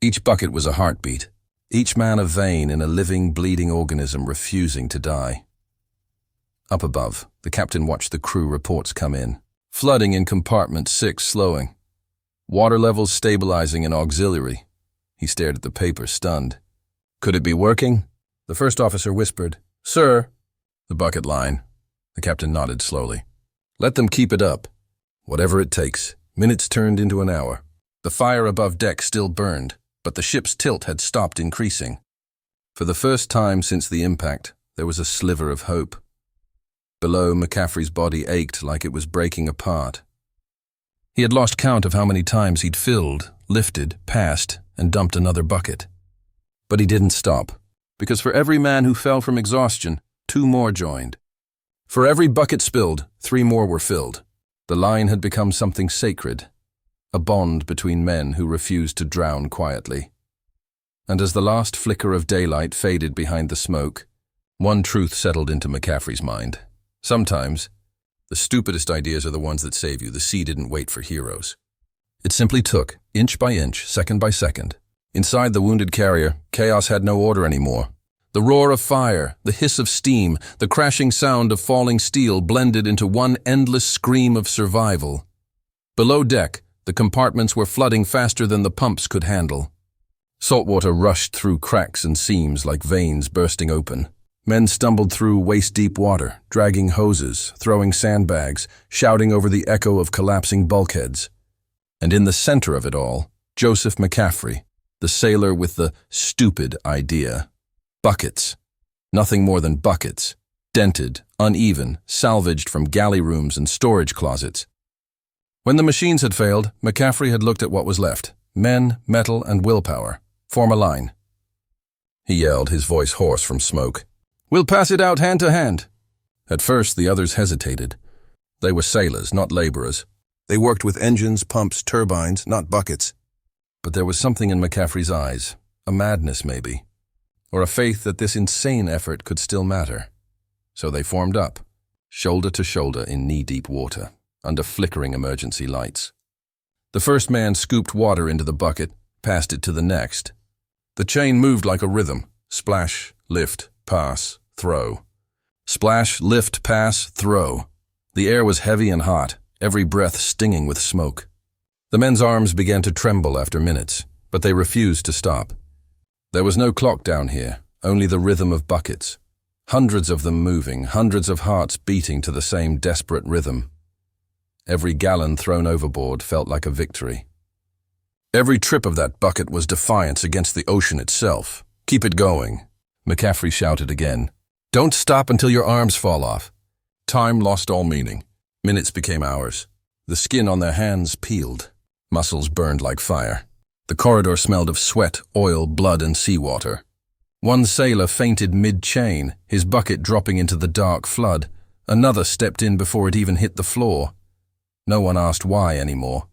A: Each bucket was a heartbeat, each man a vein in a living, bleeding organism refusing to die. Up above, the captain watched the crew reports come in. Flooding in compartment 6 slowing. Water levels stabilizing in auxiliary. He stared at the paper, stunned. "Could it be working?" The first officer whispered, "Sir." The bucket line. The captain nodded slowly. "Let them keep it up. Whatever it takes." Minutes turned into an hour. The fire above deck still burned, but the ship's tilt had stopped increasing. For the first time since the impact, there was a sliver of hope. Below, McCaffrey's body ached like it was breaking apart. He had lost count of how many times he'd filled, lifted, passed, and dumped another bucket. But he didn't stop, because for every man who fell from exhaustion, 2 more joined. For every bucket spilled, 3 more were filled. The line had become something sacred, a bond between men who refused to drown quietly. And as the last flicker of daylight faded behind the smoke, one truth settled into McCaffrey's mind. Sometimes, the stupidest ideas are the ones that save you. The sea didn't wait for heroes. It simply took, inch by inch, second by second. Inside the wounded carrier, chaos had no order anymore. The roar of fire, the hiss of steam, the crashing sound of falling steel blended into one endless scream of survival. Below deck, the compartments were flooding faster than the pumps could handle. Saltwater rushed through cracks and seams like veins bursting open. Men stumbled through waist-deep water, dragging hoses, throwing sandbags, shouting over the echo of collapsing bulkheads. And in the center of it all, Joseph McCaffrey, the sailor with the stupid idea. Buckets. Nothing more than buckets. Dented, uneven, salvaged from galley rooms and storage closets. When the machines had failed, McCaffrey had looked at what was left. Men, metal, and willpower. Form a line. He yelled, his voice hoarse from smoke. "We'll pass it out hand to hand." At first, the others hesitated. They were sailors, not laborers. They worked with engines, pumps, turbines, not buckets. But there was something in McCaffrey's eyes, a madness maybe, or a faith that this insane effort could still matter. So they formed up, shoulder to shoulder in knee-deep water, under flickering emergency lights. The first man scooped water into the bucket, passed it to the next. The chain moved like a rhythm. Splash, lift, pass, throw. Splash, lift, pass, throw. The air was heavy and hot, every breath stinging with smoke. The men's arms began to tremble after minutes, but they refused to stop. There was no clock down here, only the rhythm of buckets. Hundreds of them moving, hundreds of hearts beating to the same desperate rhythm. Every gallon thrown overboard felt like a victory. Every trip of that bucket was defiance against the ocean itself. "Keep it going," McCaffrey shouted again. "Don't stop until your arms fall off." Time lost all meaning. Minutes became hours. The skin on their hands peeled. Muscles burned like fire. The corridor smelled of sweat, oil, blood, and seawater. One sailor fainted mid-chain, his bucket dropping into the dark flood. Another stepped in before it even hit the floor. No one asked why anymore.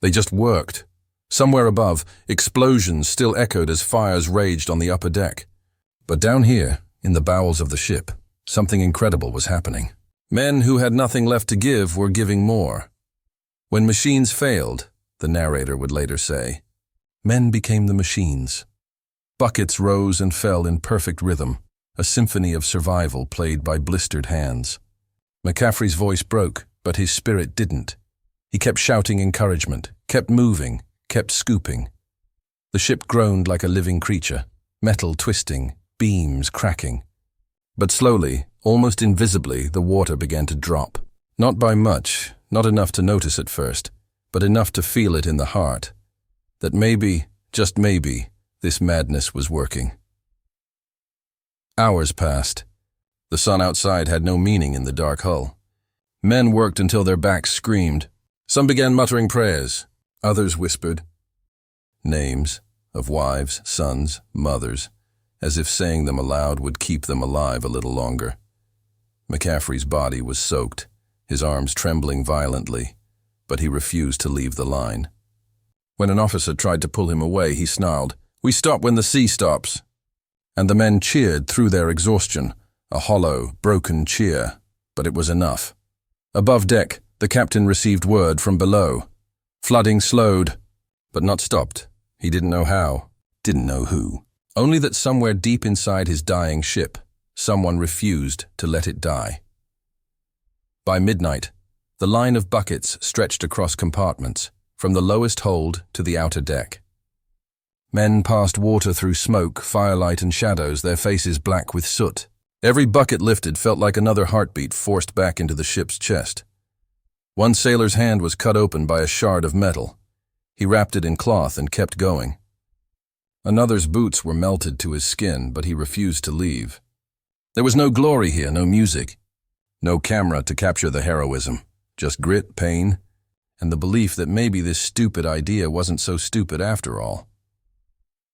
A: They just worked. Somewhere above, explosions still echoed as fires raged on the upper deck. But down here, in the bowels of the ship, something incredible was happening. Men who had nothing left to give were giving more. When machines failed, the narrator would later say, men became the machines. Buckets rose and fell in perfect rhythm, a symphony of survival played by blistered hands. McCaffrey's voice broke, but his spirit didn't. He kept shouting encouragement, kept moving, kept scooping. The ship groaned like a living creature, metal twisting, beams cracking. But slowly, almost invisibly, the water began to drop. Not by much, not enough to notice at first, but enough to feel it in the heart. That maybe, just maybe, this madness was working. Hours passed. The sun outside had no meaning in the dark hull. Men worked until their backs screamed. Some began muttering prayers. Others whispered names of wives, sons, mothers, as if saying them aloud would keep them alive a little longer. McCaffrey's body was soaked, his arms trembling violently, but he refused to leave the line. When an officer tried to pull him away, he snarled, "We stop when the sea stops." And the men cheered through their exhaustion, a hollow, broken cheer, but it was enough. Above deck, the captain received word from below. Flooding slowed, but not stopped. He didn't know how, didn't know who. Only that somewhere deep inside his dying ship, someone refused to let it die. By midnight, the line of buckets stretched across compartments, from the lowest hold to the outer deck. Men passed water through smoke, firelight, and shadows, their faces black with soot. Every bucket lifted felt like another heartbeat forced back into the ship's chest. One sailor's hand was cut open by a shard of metal. He wrapped it in cloth and kept going. Another's boots were melted to his skin, but he refused to leave. There was no glory here, no music, no camera to capture the heroism, just grit, pain, and the belief that maybe this stupid idea wasn't so stupid after all.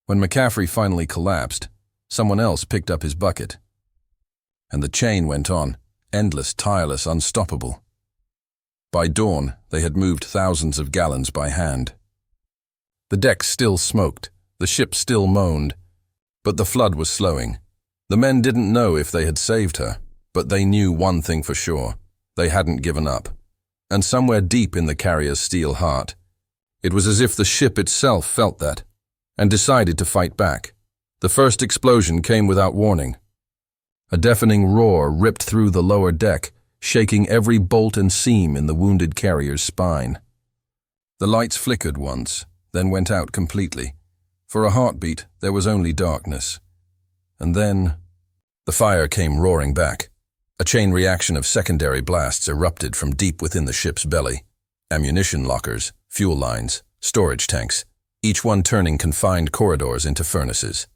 A: When McCaffrey finally collapsed, someone else picked up his bucket. And the chain went on, endless, tireless, unstoppable. By dawn, they had moved thousands of gallons by hand. The deck still smoked, the ship still moaned, but the flood was slowing. The men didn't know if they had saved her, but they knew one thing for sure. They hadn't given up. And somewhere deep in the carrier's steel heart, it was as if the ship itself felt that, and decided to fight back, The first explosion came without warning. A deafening roar ripped through the lower deck, shaking every bolt and seam in the wounded carrier's spine. The lights flickered once, then went out completely. For a heartbeat, there was only darkness. And then, the fire came roaring back. A chain reaction of secondary blasts erupted from deep within the ship's belly. Ammunition lockers, fuel lines, storage tanks, each one turning confined corridors into furnaces.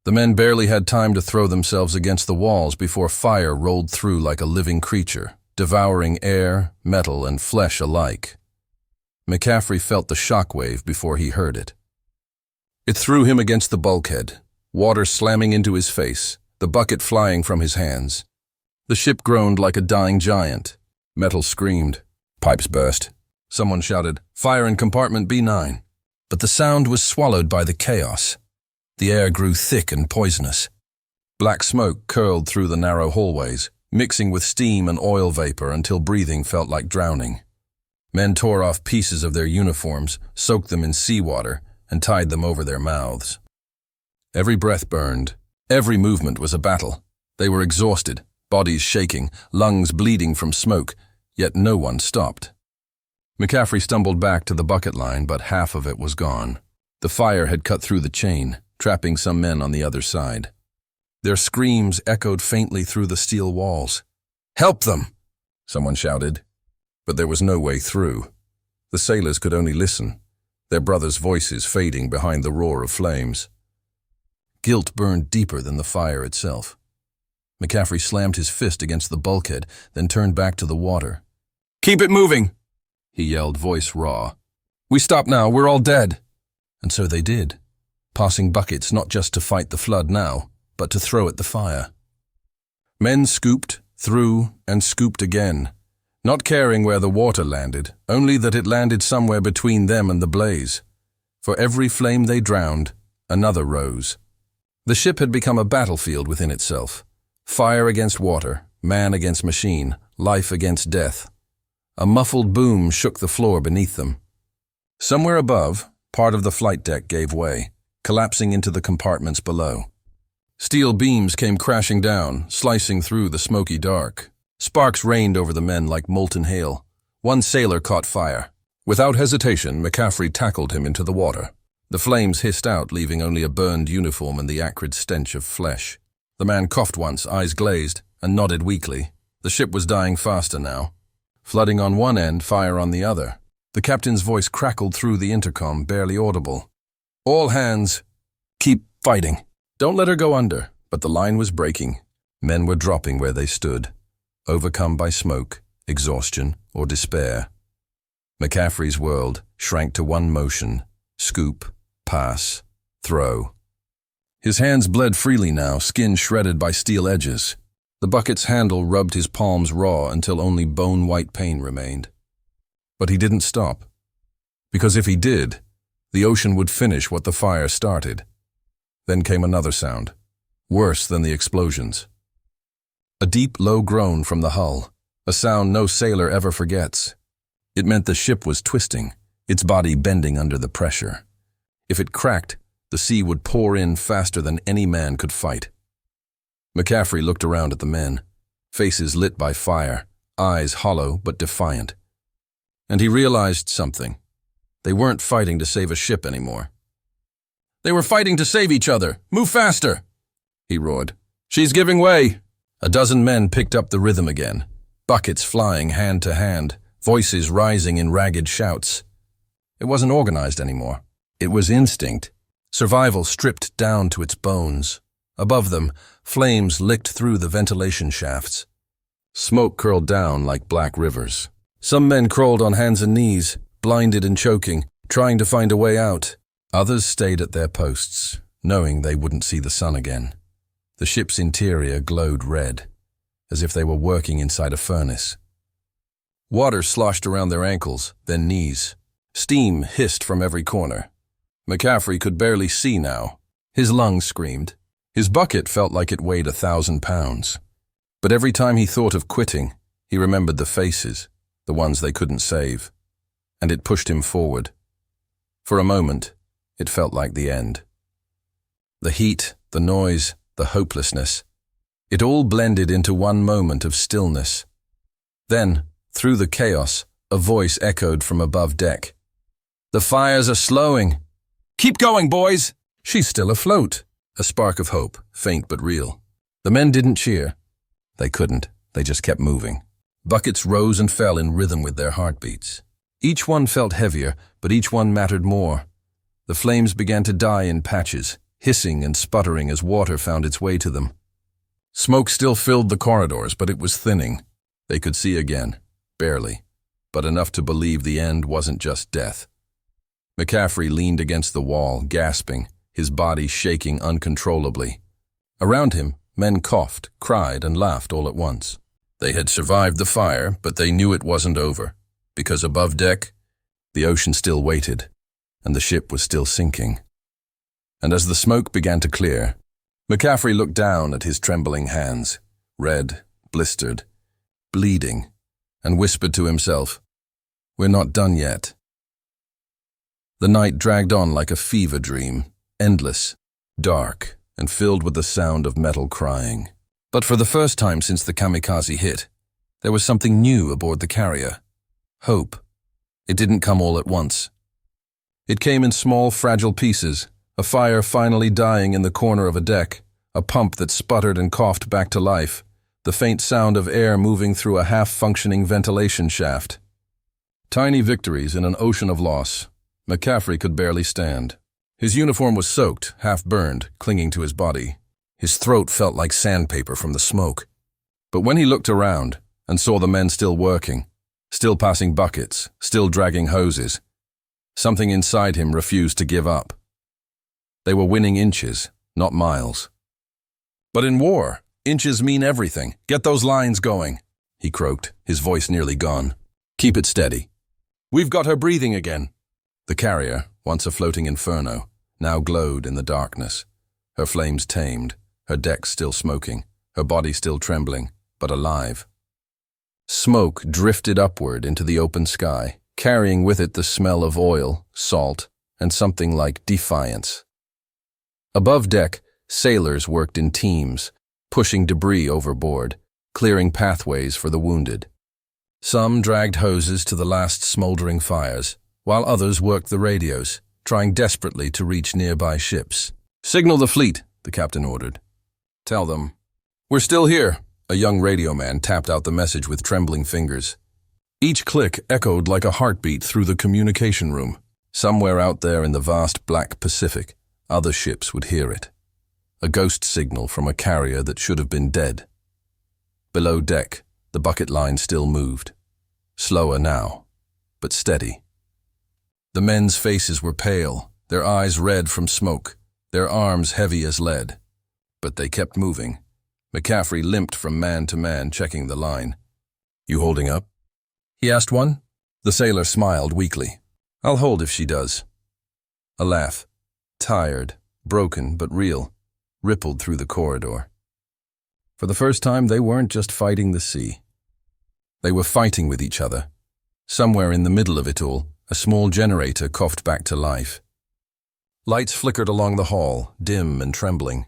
A: The men barely had time to throw themselves against the walls before fire rolled through like a living creature, devouring air, metal, and flesh alike. McCaffrey felt the shockwave before he heard it. It threw him against the bulkhead, water slamming into his face, the bucket flying from his hands. The ship groaned like a dying giant. Metal screamed. Pipes burst. Someone shouted, "Fire in compartment B9." But the sound was swallowed by the chaos. The air grew thick and poisonous. Black smoke curled through the narrow hallways, mixing with steam and oil vapor until breathing felt like drowning. Men tore off pieces of their uniforms, soaked them in seawater, and tied them over their mouths. Every breath burned. Every movement was a battle. They were exhausted, bodies shaking, lungs bleeding from smoke, yet no one stopped. McCaffrey stumbled back to the bucket line, but half of it was gone. The fire had cut through the chain, trapping some men on the other side. Their screams echoed faintly through the steel walls. "Help them!" someone shouted. But there was no way through. The sailors could only listen, their brothers' voices fading behind the roar of flames. Guilt burned deeper than the fire itself. McCaffrey slammed his fist against the bulkhead, then turned back to the water. "Keep it moving!" he yelled, voice raw. "We stop now, we're all dead." And so they did, passing buckets not just to fight the flood now, but to throw at the fire. Men scooped, threw, and scooped again, not caring where the water landed, only that it landed somewhere between them and the blaze. For every flame they drowned, another rose. The ship had become a battlefield within itself. Fire against water, man against machine, life against death. A muffled boom shook the floor beneath them. Somewhere above, part of the flight deck gave way, collapsing into the compartments below. Steel beams came crashing down, slicing through the smoky dark. Sparks rained over the men like molten hail. One sailor caught fire. Without hesitation, McCaffrey tackled him into the water. The flames hissed out, leaving only a burned uniform and the acrid stench of flesh. The man coughed once, eyes glazed, and nodded weakly. The ship was dying faster now. Flooding on one end, fire on the other. The captain's voice crackled through the intercom, barely audible. "All hands, keep fighting. Don't let her go under." But the line was breaking. Men were dropping where they stood, overcome by smoke, exhaustion, or despair. McCaffrey's world shrank to one motion: scoop, pass, throw. His hands bled freely now, skin shredded by steel edges. The bucket's handle rubbed his palms raw until only bone-white pain remained. But he didn't stop. Because if he did, the ocean would finish what the fire started. Then came another sound, worse than the explosions. A deep, low groan from the hull, a sound no sailor ever forgets. It meant the ship was twisting, its body bending under the pressure. If it cracked, the sea would pour in faster than any man could fight. McCaffrey looked around at the men, faces lit by fire, eyes hollow but defiant. And he realized something. They weren't fighting to save a ship anymore. "They were fighting to save each other! Move faster!" he roared. "She's giving way!" A dozen men picked up the rhythm again, buckets flying hand to hand, voices rising in ragged shouts. It wasn't organized anymore. It was instinct, survival stripped down to its bones. Above them, flames licked through the ventilation shafts. Smoke curled down like black rivers. Some men crawled on hands and knees, blinded and choking, trying to find a way out. Others stayed at their posts, knowing they wouldn't see the sun again. The ship's interior glowed red, as if they were working inside a furnace. Water sloshed around their ankles, then knees. Steam hissed from every corner. McCaffrey could barely see now. His lungs screamed. His bucket felt like it weighed 1,000 pounds. But every time he thought of quitting, he remembered the faces, the ones they couldn't save. And it pushed him forward. For a moment, it felt like the end. The heat, the noise, the hopelessness. It all blended into one moment of stillness. Then, through the chaos, a voice echoed from above deck. "The fires are slowing. Keep going, boys!" "She's still afloat." A spark of hope, faint but real. The men didn't cheer. They couldn't. They just kept moving. Buckets rose and fell in rhythm with their heartbeats. Each one felt heavier, but each one mattered more. The flames began to die in patches, hissing and sputtering as water found its way to them. Smoke still filled the corridors, but it was thinning. They could see again, barely, but enough to believe the end wasn't just death. McCaffrey leaned against the wall, gasping, his body shaking uncontrollably. Around him, men coughed, cried, and laughed all at once. They had survived the fire, but they knew it wasn't over, because above deck, the ocean still waited, and the ship was still sinking. And as the smoke began to clear, McCaffrey looked down at his trembling hands, red, blistered, bleeding, and whispered to himself, "We're not done yet." The night dragged on like a fever dream, endless, dark, and filled with the sound of metal crying. But for the first time since the kamikaze hit, there was something new aboard the carrier. Hope. It didn't come all at once. It came in small, fragile pieces, a fire finally dying in the corner of a deck, a pump that sputtered and coughed back to life, the faint sound of air moving through a half-functioning ventilation shaft. Tiny victories in an ocean of loss. McCaffrey could barely stand. His uniform was soaked, half-burned, clinging to his body. His throat felt like sandpaper from the smoke. But when he looked around and saw the men still working, still passing buckets, still dragging hoses, something inside him refused to give up. They were winning inches, not miles. "But in war, inches mean everything. Get those lines going," he croaked, his voice nearly gone. "Keep it steady. We've got her breathing again." The carrier, once a floating inferno, now glowed in the darkness. Her flames tamed, her deck still smoking, her body still trembling, but alive. Smoke drifted upward into the open sky, carrying with it the smell of oil, salt, and something like defiance. Above deck, sailors worked in teams, pushing debris overboard, clearing pathways for the wounded. Some dragged hoses to the last smoldering fires, while others worked the radios, trying desperately to reach nearby ships. "Signal the fleet," the captain ordered. "Tell them, we're still here." A young radio man tapped out the message with trembling fingers. Each click echoed like a heartbeat through the communication room. Somewhere out there in the vast black Pacific, other ships would hear it. A ghost signal from a carrier that should have been dead. Below deck, the bucket line still moved. Slower now, but steady. The men's faces were pale, their eyes red from smoke, their arms heavy as lead. But they kept moving. McCaffrey limped from man to man, checking the line. "You holding up?" he asked one. The sailor smiled weakly. "I'll hold if she does." A laugh, tired, broken but real, rippled through the corridor. For the first time, they weren't just fighting the sea. They were fighting with each other. Somewhere in the middle of it all, a small generator coughed back to life. Lights flickered along the hall, dim and trembling.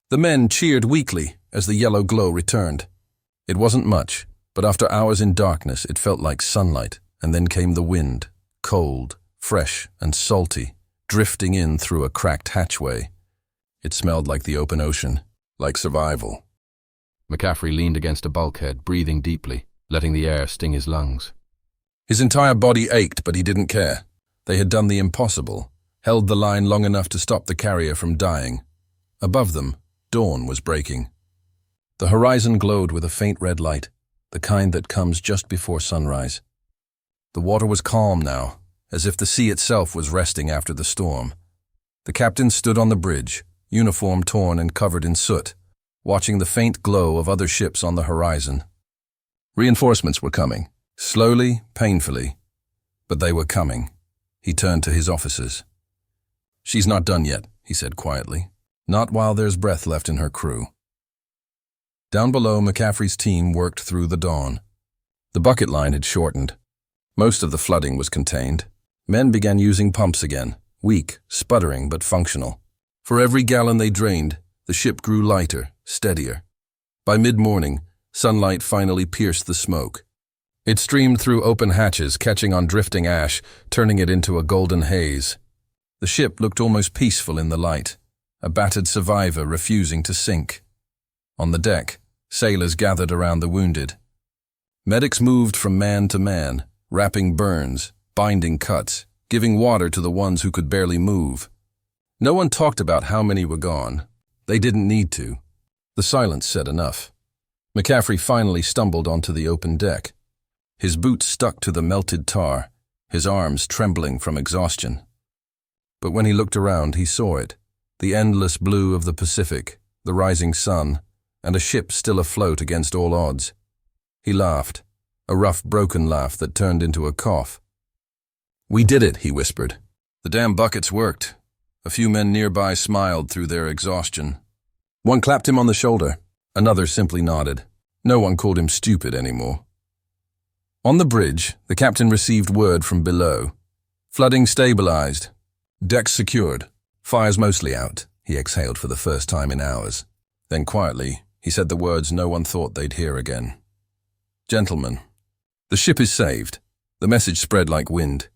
A: The men cheered weakly as the yellow glow returned. It wasn't much, but after hours in darkness, it felt like sunlight, and then came the wind, cold, fresh, and salty, drifting in through a cracked hatchway. It smelled like the open ocean, like survival. McCaffrey leaned against a bulkhead, breathing deeply, letting the air sting his lungs. His entire body ached, but he didn't care. They had done the impossible, held the line long enough to stop the carrier from dying. Above them, dawn was breaking. The horizon glowed with a faint red light, the kind that comes just before sunrise. The water was calm now, as if the sea itself was resting after the storm. The captain stood on the bridge, uniform torn and covered in soot, watching the faint glow of other ships on the horizon. Reinforcements were coming, slowly, painfully, but they were coming. He turned to his officers. "She's not done yet," he said quietly. "Not while there's breath left in her crew." Down below, McCaffrey's team worked through the dawn. The bucket line had shortened. Most of the flooding was contained. Men began using pumps again, weak, sputtering but functional. For every gallon they drained, the ship grew lighter, steadier. By mid-morning, sunlight finally pierced the smoke. It streamed through open hatches, catching on drifting ash, turning it into a golden haze. The ship looked almost peaceful in the light, a battered survivor refusing to sink. On the deck, sailors gathered around the wounded. Medics moved from man to man, wrapping burns, binding cuts, giving water to the ones who could barely move. No one talked about how many were gone. They didn't need to. The silence said enough. McCaffrey finally stumbled onto the open deck. His boots stuck to the melted tar, his arms trembling from exhaustion. But when he looked around, he saw it, the endless blue of the Pacific, the rising sun, and a ship still afloat against all odds. He laughed, a rough, broken laugh that turned into a cough. "We did it," he whispered. "The damn buckets worked." A few men nearby smiled through their exhaustion. One clapped him on the shoulder. Another simply nodded. No one called him stupid anymore. On the bridge, the captain received word from below. Flooding stabilized. Decks secured. Fires mostly out. He exhaled for the first time in hours. Then quietly, he said the words no one thought they'd hear again. "Gentlemen, the ship is saved." The message spread like wind.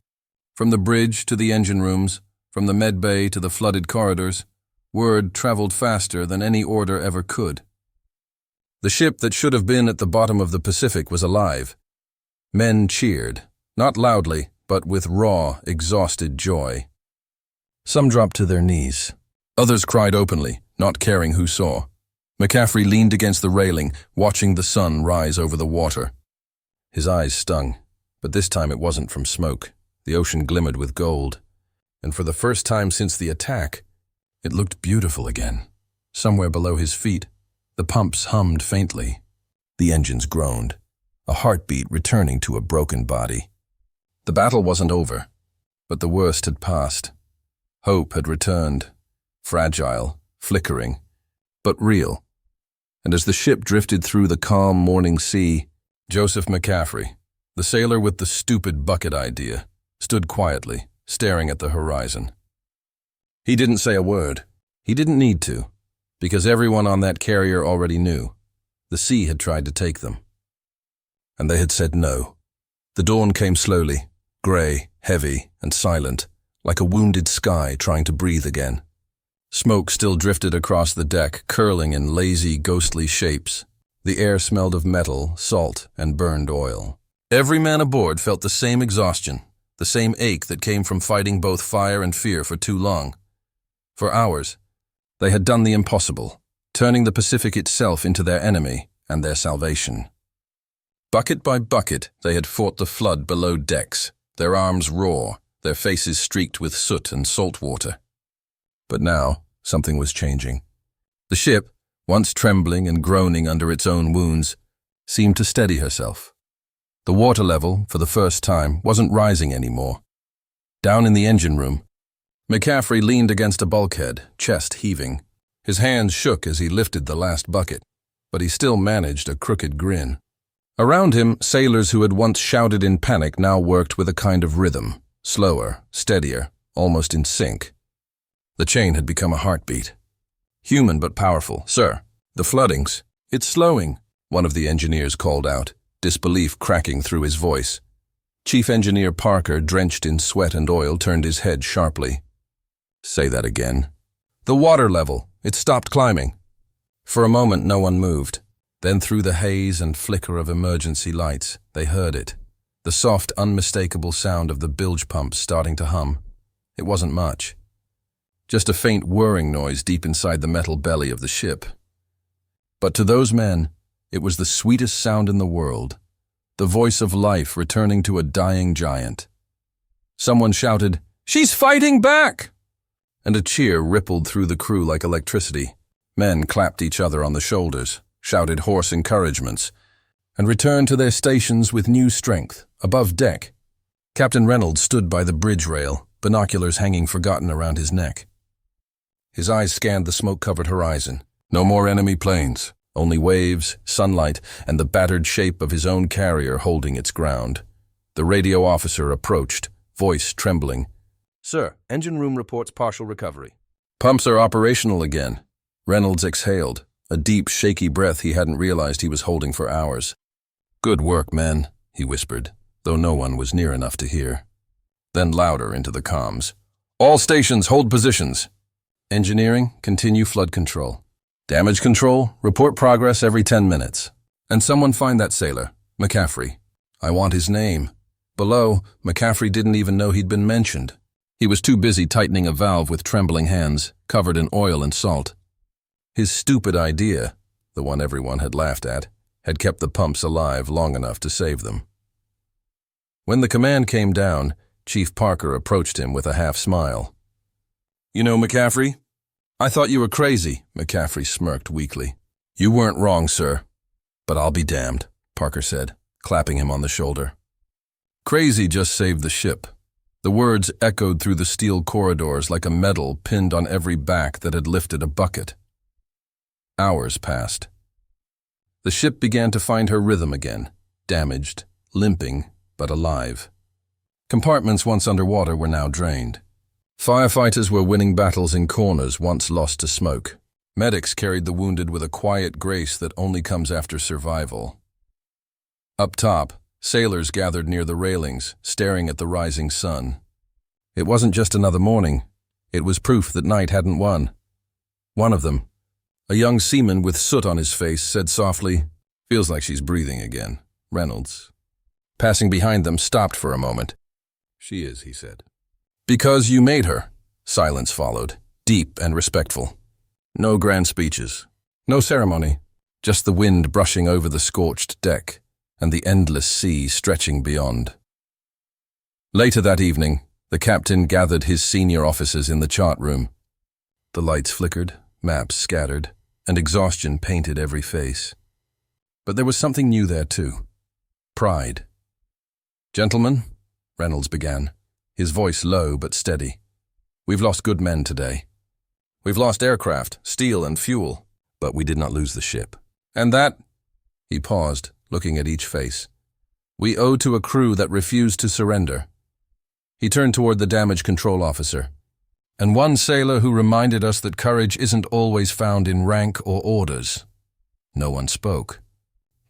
A: From the bridge to the engine rooms, from the med bay to the flooded corridors, word traveled faster than any order ever could. The ship that should have been at the bottom of the Pacific was alive. Men cheered, not loudly, but with raw, exhausted joy. Some dropped to their knees. Others cried openly, not caring who saw. McCaffrey leaned against the railing, watching the sun rise over the water. His eyes stung, but this time it wasn't from smoke. The ocean glimmered with gold. And for the first time since the attack, it looked beautiful again. Somewhere below his feet, the pumps hummed faintly. The engines groaned, a heartbeat returning to a broken body. The battle wasn't over, but the worst had passed. Hope had returned, fragile, flickering, but real. And as the ship drifted through the calm morning sea, Joseph McCaffrey, the sailor with the stupid bucket idea, stood quietly, staring at the horizon. He didn't say a word. He didn't need to, because everyone on that carrier already knew. The sea had tried to take them. And they had said no. The dawn came slowly, grey, heavy, and silent, like a wounded sky trying to breathe again. Smoke still drifted across the deck, curling in lazy, ghostly shapes. The air smelled of metal, salt, and burned oil. Every man aboard felt the same exhaustion, the same ache that came from fighting both fire and fear for too long. For hours, they had done the impossible, turning the Pacific itself into their enemy and their salvation. Bucket by bucket, they had fought the flood below decks, their arms raw, their faces streaked with soot and salt water. But now, something was changing. The ship, once trembling and groaning under its own wounds, seemed to steady herself. The water level, for the first time, wasn't rising anymore. Down in the engine room, McCaffrey leaned against a bulkhead, chest heaving. His hands shook as he lifted the last bucket, but he still managed a crooked grin. Around him, sailors who had once shouted in panic now worked with a kind of rhythm, slower, steadier, almost in sync. The chain had become a heartbeat. Human but powerful. "Sir, the floodings. It's slowing," one of the engineers called out, disbelief cracking through his voice. Chief Engineer Parker, drenched in sweat and oil, turned his head sharply. "Say that again." "The water level. It stopped climbing." For a moment, no one moved. Then through the haze and flicker of emergency lights, they heard it. The soft, unmistakable sound of the bilge pumps starting to hum. It wasn't much. Just a faint whirring noise deep inside the metal belly of the ship. But to those men, it was the sweetest sound in the world, the voice of life returning to a dying giant. Someone shouted, "She's fighting back!" And a cheer rippled through the crew like electricity. Men clapped each other on the shoulders, shouted hoarse encouragements, and returned to their stations with new strength, above deck. Captain Reynolds stood by the bridge rail, binoculars hanging forgotten around his neck. His eyes scanned the smoke-covered horizon. No more enemy planes, only waves, sunlight, and the battered shape of his own carrier holding its ground. The radio officer approached, voice trembling. "Sir, engine room reports partial recovery." Pumps are operational again. Reynolds exhaled, a deep, shaky breath he hadn't realized he was holding for hours. Good work, men, he whispered, though no one was near enough to hear. Then louder into the comms. All stations, hold positions. Engineering, continue flood control. Damage control, report progress every 10 minutes. And someone find that sailor, McCaffrey. I want his name. Below, McCaffrey didn't even know he'd been mentioned. He was too busy tightening a valve with trembling hands, covered in oil and salt. His stupid idea, the one everyone had laughed at, had kept the pumps alive long enough to save them. When the command came down, Chief Parker approached him with a half-smile. You know, McCaffrey? I thought you were crazy, McCaffrey smirked weakly. You weren't wrong, sir. But I'll be damned, Parker said, clapping him on the shoulder. Crazy just saved the ship. The words echoed through the steel corridors like a medal pinned on every back that had lifted a bucket. Hours passed. The ship began to find her rhythm again, damaged, limping, but alive. Compartments once underwater were now drained. Firefighters were winning battles in corners once lost to smoke. Medics carried the wounded with a quiet grace that only comes after survival. Up top, sailors gathered near the railings, staring at the rising sun. It wasn't just another morning. It was proof that night hadn't won. One of them, a young seaman with soot on his face, said softly, "Feels like she's breathing again." Reynolds, passing behind them, stopped for a moment. "She is," he said. "Because you made her." Silence followed, deep and respectful. No grand speeches, no ceremony, just the wind brushing over the scorched deck and the endless sea stretching beyond. Later that evening, the captain gathered his senior officers in the chart room. The lights flickered, maps scattered, and exhaustion painted every face. But there was something new there too. Pride. "Gentlemen," Reynolds began, his voice low but steady, "we've lost good men today. We've lost aircraft, steel, and fuel, but we did not lose the ship. And that," he paused, looking at each face, "we owe to a crew that refused to surrender." He turned toward the damage control officer. "And one sailor who reminded us that courage isn't always found in rank or orders." No one spoke.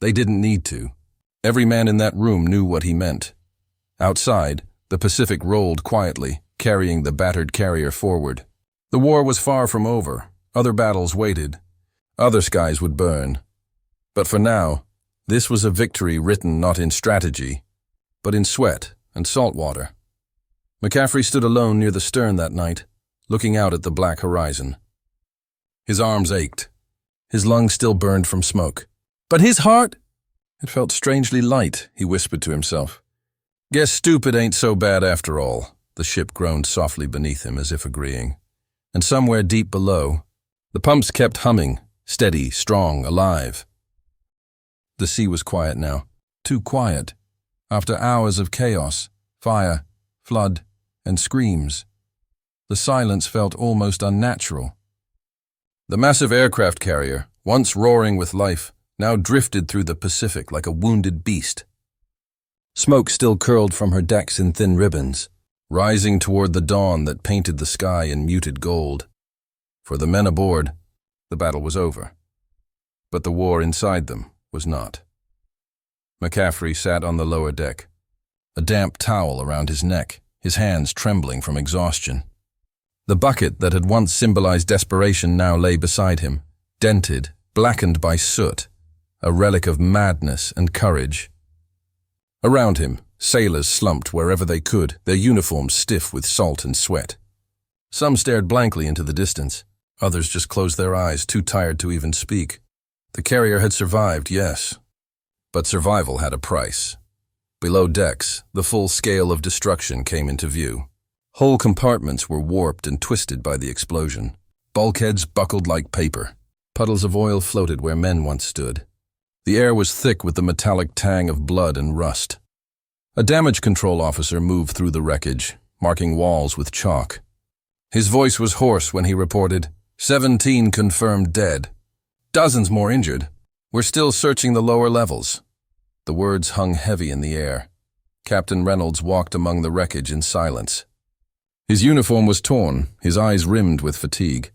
A: They didn't need to. Every man in that room knew what he meant. Outside, the Pacific rolled quietly, carrying the battered carrier forward. The war was far from over. Other battles waited. Other skies would burn. But for now, this was a victory written not in strategy, but in sweat and salt water. McCaffrey stood alone near the stern that night, looking out at the black horizon. His arms ached. His lungs still burned from smoke. But his heart? It felt strangely light, he whispered to himself. "Guess stupid ain't so bad after all." The ship groaned softly beneath him as if agreeing. And somewhere deep below, the pumps kept humming, steady, strong, alive. The sea was quiet now, too quiet, after hours of chaos, fire, flood, and screams. The silence felt almost unnatural. The massive aircraft carrier, once roaring with life, now drifted through the Pacific like a wounded beast. Smoke still curled from her decks in thin ribbons, rising toward the dawn that painted the sky in muted gold. For the men aboard, the battle was over. But the war inside them was not. McCaffrey sat on the lower deck, a damp towel around his neck, his hands trembling from exhaustion. The bucket that had once symbolized desperation now lay beside him, dented, blackened by soot, a relic of madness and courage. Around him, sailors slumped wherever they could, their uniforms stiff with salt and sweat. Some stared blankly into the distance. Others just closed their eyes, too tired to even speak. The carrier had survived, yes, but survival had a price. Below decks, the full scale of destruction came into view. Whole compartments were warped and twisted by the explosion. Bulkheads buckled like paper. Puddles of oil floated where men once stood. The air was thick with the metallic tang of blood and rust. A damage control officer moved through the wreckage, marking walls with chalk. His voice was hoarse when he reported, 17 confirmed dead. Dozens more injured. We're still searching the lower levels. The words hung heavy in the air. Captain Reynolds walked among the wreckage in silence. His uniform was torn, his eyes rimmed with fatigue.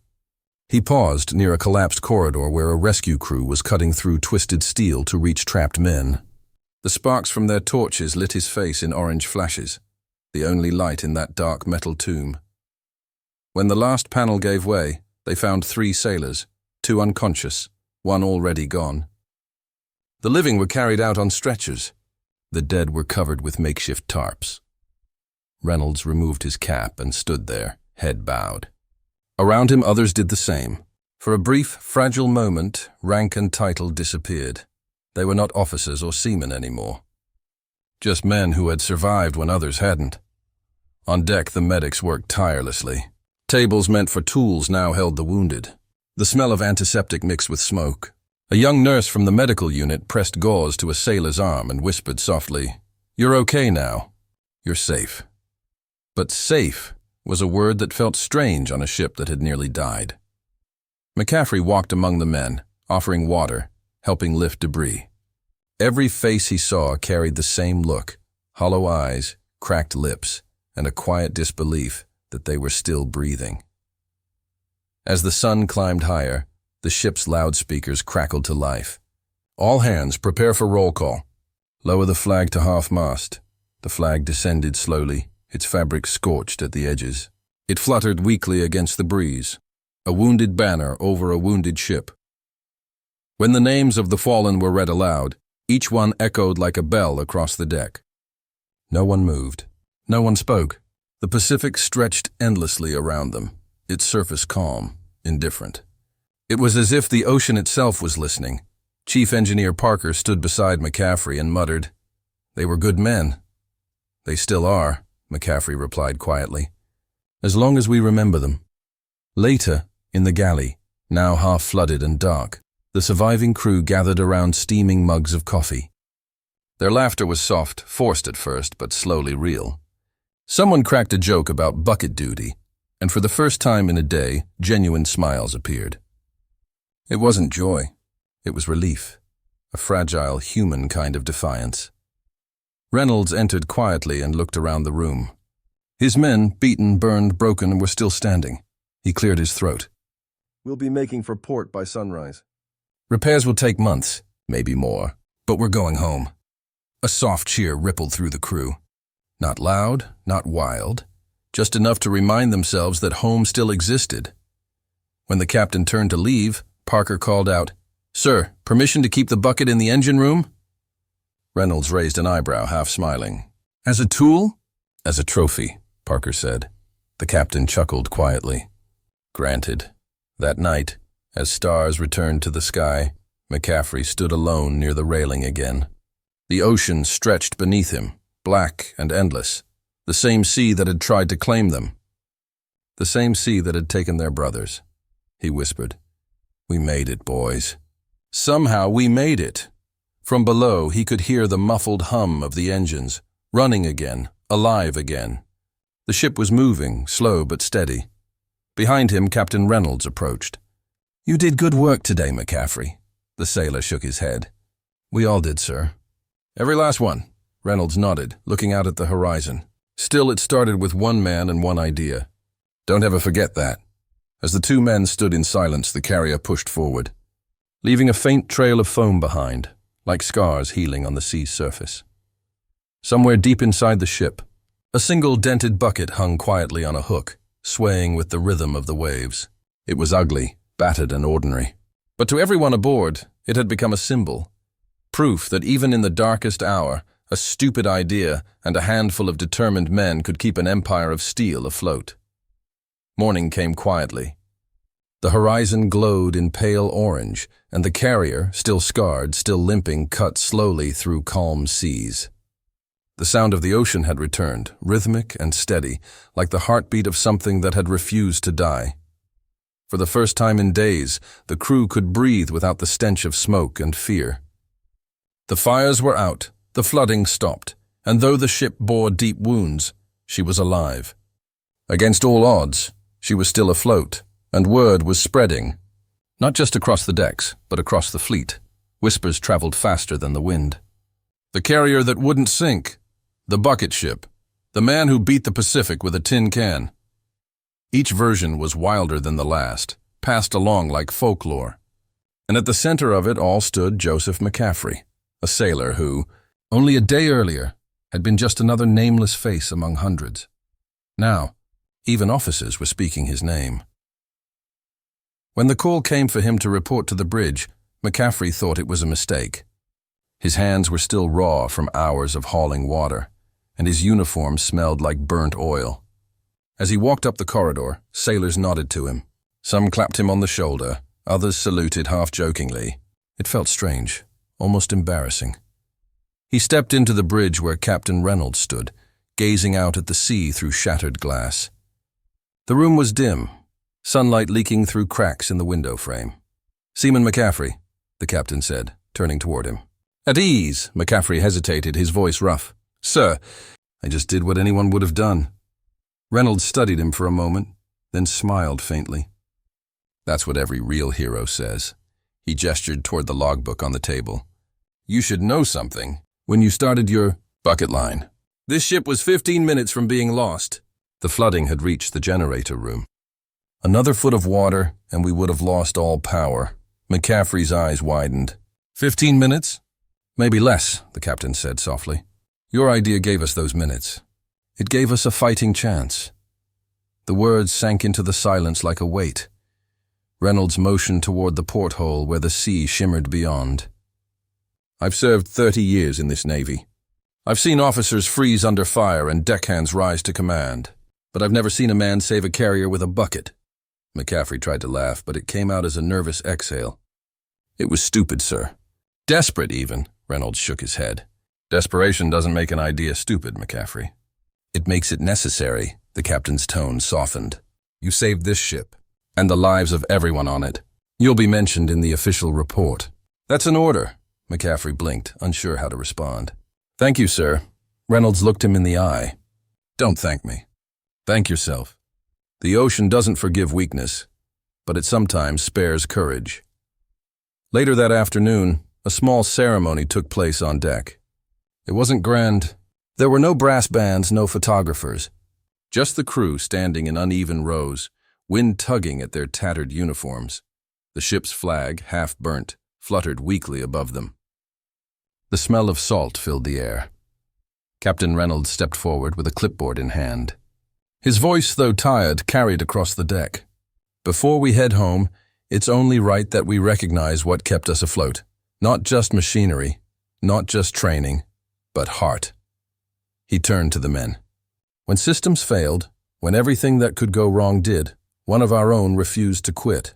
A: He paused near a collapsed corridor where a rescue crew was cutting through twisted steel to reach trapped men. The sparks from their torches lit his face in orange flashes, the only light in that dark metal tomb. When the last panel gave way, they found 3 sailors, 2 unconscious, 1 already gone. The living were carried out on stretchers. The dead were covered with makeshift tarps. Reynolds removed his cap and stood there, head bowed. Around him others did the same. For a brief, fragile moment, rank and title disappeared. They were not officers or seamen anymore. Just men who had survived when others hadn't. On deck, the medics worked tirelessly. Tables meant for tools now held the wounded. The smell of antiseptic mixed with smoke. A young nurse from the medical unit pressed gauze to a sailor's arm and whispered softly, "You're okay now. You're safe." But safe was a word that felt strange on a ship that had nearly died. McCaffrey walked among the men, offering water, helping lift debris. Every face he saw carried the same look, hollow eyes, cracked lips, and a quiet disbelief that they were still breathing. As the sun climbed higher, the ship's loudspeakers crackled to life. "All hands, prepare for roll call. Lower the flag to half-mast." The flag descended slowly, its fabric scorched at the edges. It fluttered weakly against the breeze, a wounded banner over a wounded ship. When the names of the fallen were read aloud, each one echoed like a bell across the deck. No one moved. No one spoke. The Pacific stretched endlessly around them, its surface calm, indifferent. It was as if the ocean itself was listening. Chief Engineer Parker stood beside McCaffrey and muttered, "They were good men." "They still are," McCaffrey replied quietly, "as long as we remember them." Later, in the galley, now half-flooded and dark, the surviving crew gathered around steaming mugs of coffee. Their laughter was soft, forced at first, but slowly real. Someone cracked a joke about bucket duty, and for the first time in a day, genuine smiles appeared. It wasn't joy. It was relief, a fragile, human kind of defiance. Reynolds entered quietly and looked around the room. His men, beaten, burned, broken, were still standing. He cleared his throat. "We'll be making for port by sunrise. Repairs will take months, maybe more, but we're going home." A soft cheer rippled through the crew. Not loud, not wild, just enough to remind themselves that home still existed. When the captain turned to leave, Parker called out, "Sir, permission to keep the bucket in the engine room?" Reynolds raised an eyebrow, half smiling. "As a tool?" "As a trophy," Parker said. The captain chuckled quietly. Granted. That night, as stars returned to the sky, McCaffrey stood alone near the railing again. The ocean stretched beneath him, black and endless, the same sea that had tried to claim them. The same sea that had taken their brothers. He whispered, "We made it, boys. Somehow we made it." From below, he could hear the muffled hum of the engines, running again, alive again. The ship was moving, slow but steady. Behind him, Captain Reynolds approached. "You did good work today, McCaffrey." The sailor shook his head. "We all did, sir." "Every last one," Reynolds nodded, looking out at the horizon. Still, it started with one man and one idea. "Don't ever forget that." As the 2 men stood in silence, the carrier pushed forward, leaving a faint trail of foam behind, like scars healing on the sea's surface. Somewhere deep inside the ship, a single dented bucket hung quietly on a hook, swaying with the rhythm of the waves. It was ugly, battered and ordinary. But to everyone aboard, it had become a symbol. Proof that even in the darkest hour, a stupid idea and a handful of determined men could keep an empire of steel afloat. Morning came quietly. The horizon glowed in pale orange, and the carrier, still scarred, still limping, cut slowly through calm seas. The sound of the ocean had returned, rhythmic and steady, like the heartbeat of something that had refused to die. For the first time in days, the crew could breathe without the stench of smoke and fear. The fires were out, the flooding stopped, and though the ship bore deep wounds, she was alive. Against all odds, she was still afloat, and word was spreading, not just across the decks, but across the fleet. Whispers traveled faster than the wind. The carrier that wouldn't sink, the bucket ship, the man who beat the Pacific with a tin can, Each version was wilder than the last, passed along like folklore. And at the center of it all stood Joseph McCaffrey, a sailor who, only a day earlier, had been just another nameless face among hundreds. Now, even officers were speaking his name. When the call came for him to report to the bridge, McCaffrey thought it was a mistake. His hands were still raw from hours of hauling water, and his uniform smelled like burnt oil. As he walked up the corridor, sailors nodded to him. Some clapped him on the shoulder, others saluted half-jokingly. It felt strange, almost embarrassing. He stepped into the bridge where Captain Reynolds stood, gazing out at the sea through shattered glass. The room was dim, sunlight leaking through cracks in the window frame. "Seaman McCaffrey," the captain said, turning toward him. "At ease," McCaffrey hesitated, his voice rough. "Sir, I just did what anyone would have done." Reynolds studied him for a moment, then smiled faintly. "That's what every real hero says." He gestured toward the logbook on the table. "You should know something. When you started your bucket line, this ship was 15 minutes from being lost." The flooding had reached the generator room. Another foot of water, and we would have lost all power. McCaffrey's eyes widened. 15 minutes? Maybe less, the captain said softly. Your idea gave us those minutes. It gave us a fighting chance. The words sank into the silence like a weight. Reynolds motioned toward the porthole where the sea shimmered beyond. I've served 30 years in this Navy. I've seen officers freeze under fire and deckhands rise to command, but I've never seen a man save a carrier with a bucket. McCaffrey tried to laugh, but it came out as a nervous exhale. It was stupid, sir. Desperate, even, Reynolds shook his head. Desperation doesn't make an idea stupid, McCaffrey. It makes it necessary, the captain's tone softened. You saved this ship, and the lives of everyone on it. You'll be mentioned in the official report. That's an order, McCaffrey blinked, unsure how to respond. Thank you, sir. Reynolds looked him in the eye. Don't thank me. Thank yourself. The ocean doesn't forgive weakness, but it sometimes spares courage. Later that afternoon, a small ceremony took place on deck. It wasn't grand. There were no brass bands, no photographers. Just the crew standing in uneven rows, wind tugging at their tattered uniforms. The ship's flag, half burnt, fluttered weakly above them. The smell of salt filled the air. Captain Reynolds stepped forward with a clipboard in hand. His voice, though tired, carried across the deck. Before we head home, it's only right that we recognize what kept us afloat. Not just machinery, not just training, but heart. He turned to the men. When systems failed, when everything that could go wrong did, one of our own refused to quit.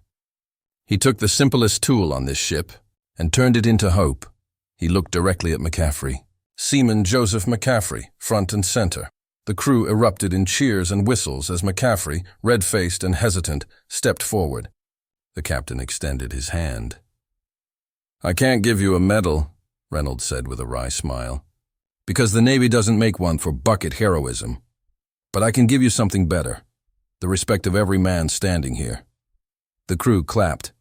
A: He took the simplest tool on this ship and turned it into hope. He looked directly at McCaffrey. Seaman Joseph McCaffrey, front and center. The crew erupted in cheers and whistles as McCaffrey, red-faced and hesitant, stepped forward. The captain extended his hand. I can't give you a medal, Reynolds said with a wry smile, because the Navy doesn't make one for bucket heroism. But I can give you something better, the respect of every man standing here. The crew clapped,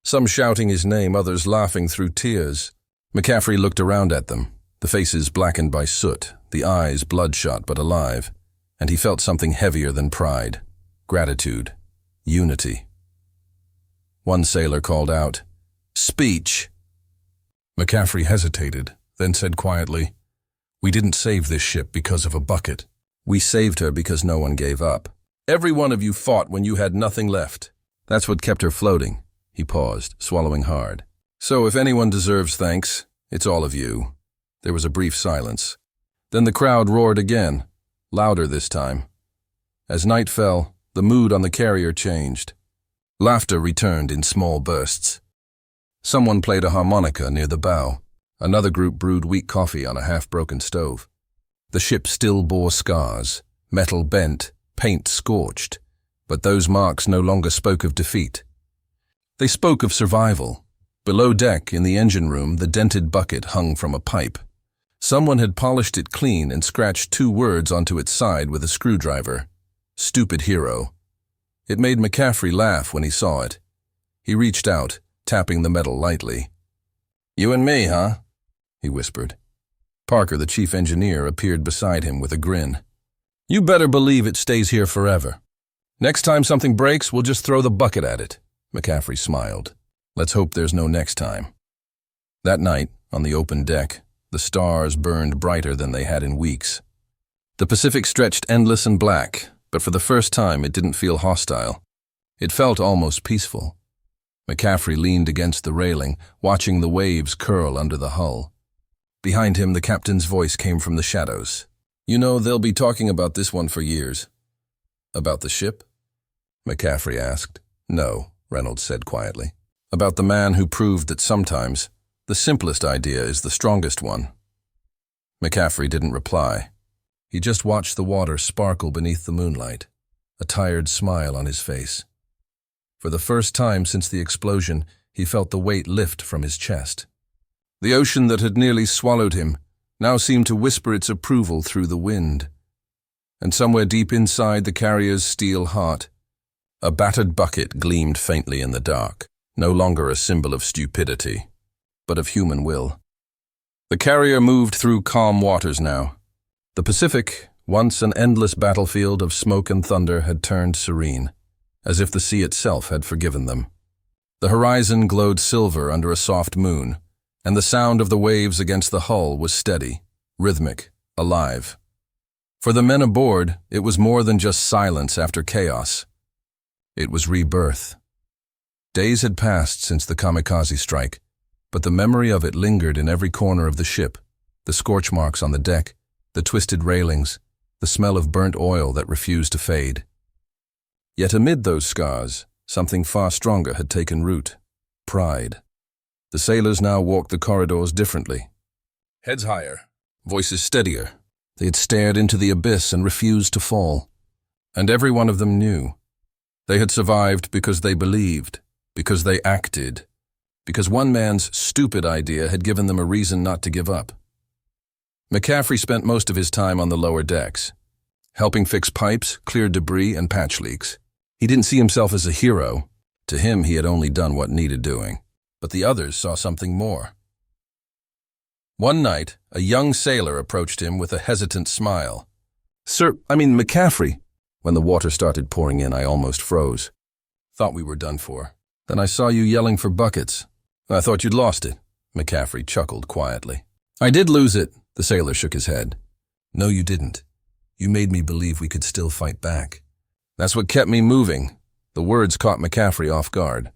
A: some shouting his name, others laughing through tears. McCaffrey looked around at them, the faces blackened by soot, the eyes bloodshot but alive, and he felt something heavier than pride, gratitude, unity. One sailor called out, Speech! McCaffrey hesitated, then said quietly, We didn't save this ship because of a bucket. We saved her because no one gave up. Every one of you fought when you had nothing left. That's what kept her floating. He paused, swallowing hard. So if anyone deserves thanks, it's all of you. There was a brief silence. Then the crowd roared again, louder this time. As night fell, the mood on the carrier changed. Laughter returned in small bursts. Someone played a harmonica near the bow. Another group brewed weak coffee on a half-broken stove. The ship still bore scars, metal bent, paint scorched, but those marks no longer spoke of defeat. They spoke of survival. Below deck, in the engine room, the dented bucket hung from a pipe. Someone had polished it clean and scratched 2 words onto its side with a screwdriver. Stupid hero. It made McCaffrey laugh when he saw it. He reached out, tapping the metal lightly. You and me, huh? He whispered. Parker, the chief engineer, appeared beside him with a grin. You better believe it stays here forever. Next time something breaks, we'll just throw the bucket at it. McCaffrey smiled. Let's hope there's no next time. That night, on the open deck, the stars burned brighter than they had in weeks. The Pacific stretched endless and black, but for the first time it didn't feel hostile. It felt almost peaceful. McCaffrey leaned against the railing, watching the waves curl under the hull. Behind him, the captain's voice came from the shadows. You know, they'll be talking about this one for years. About the ship? McCaffrey asked. No, Reynolds said quietly. About the man who proved that sometimes the simplest idea is the strongest one. McCaffrey didn't reply. He just watched the water sparkle beneath the moonlight, a tired smile on his face. For the first time since the explosion, he felt the weight lift from his chest. The ocean that had nearly swallowed him now seemed to whisper its approval through the wind. And somewhere deep inside the carrier's steel heart, a battered bucket gleamed faintly in the dark, no longer a symbol of stupidity, but of human will. The carrier moved through calm waters now. The Pacific, once an endless battlefield of smoke and thunder, had turned serene, as if the sea itself had forgiven them. The horizon glowed silver under a soft moon, and the sound of the waves against the hull was steady, rhythmic, alive. For the men aboard, it was more than just silence after chaos. It was rebirth. Days had passed since the kamikaze strike, but the memory of it lingered in every corner of the ship, the scorch marks on the deck, the twisted railings, the smell of burnt oil that refused to fade. Yet amid those scars, something far stronger had taken root: pride. The sailors now walked the corridors differently. Heads higher, voices steadier. They had stared into the abyss and refused to fall. And every one of them knew. They had survived because they believed, because they acted, because one man's stupid idea had given them a reason not to give up. McCaffrey spent most of his time on the lower decks, helping fix pipes, clear debris, and patch leaks. He didn't see himself as a hero. To him, he had only done what needed doing. But the others saw something more. One night, a young sailor approached him with a hesitant smile. McCaffrey. When the water started pouring in, I almost froze. Thought we were done for. Then I saw you yelling for buckets. I thought you'd lost it. McCaffrey chuckled quietly. I did lose it, the sailor shook his head. No, you didn't. You made me believe we could still fight back. That's what kept me moving. The words caught McCaffrey off guard.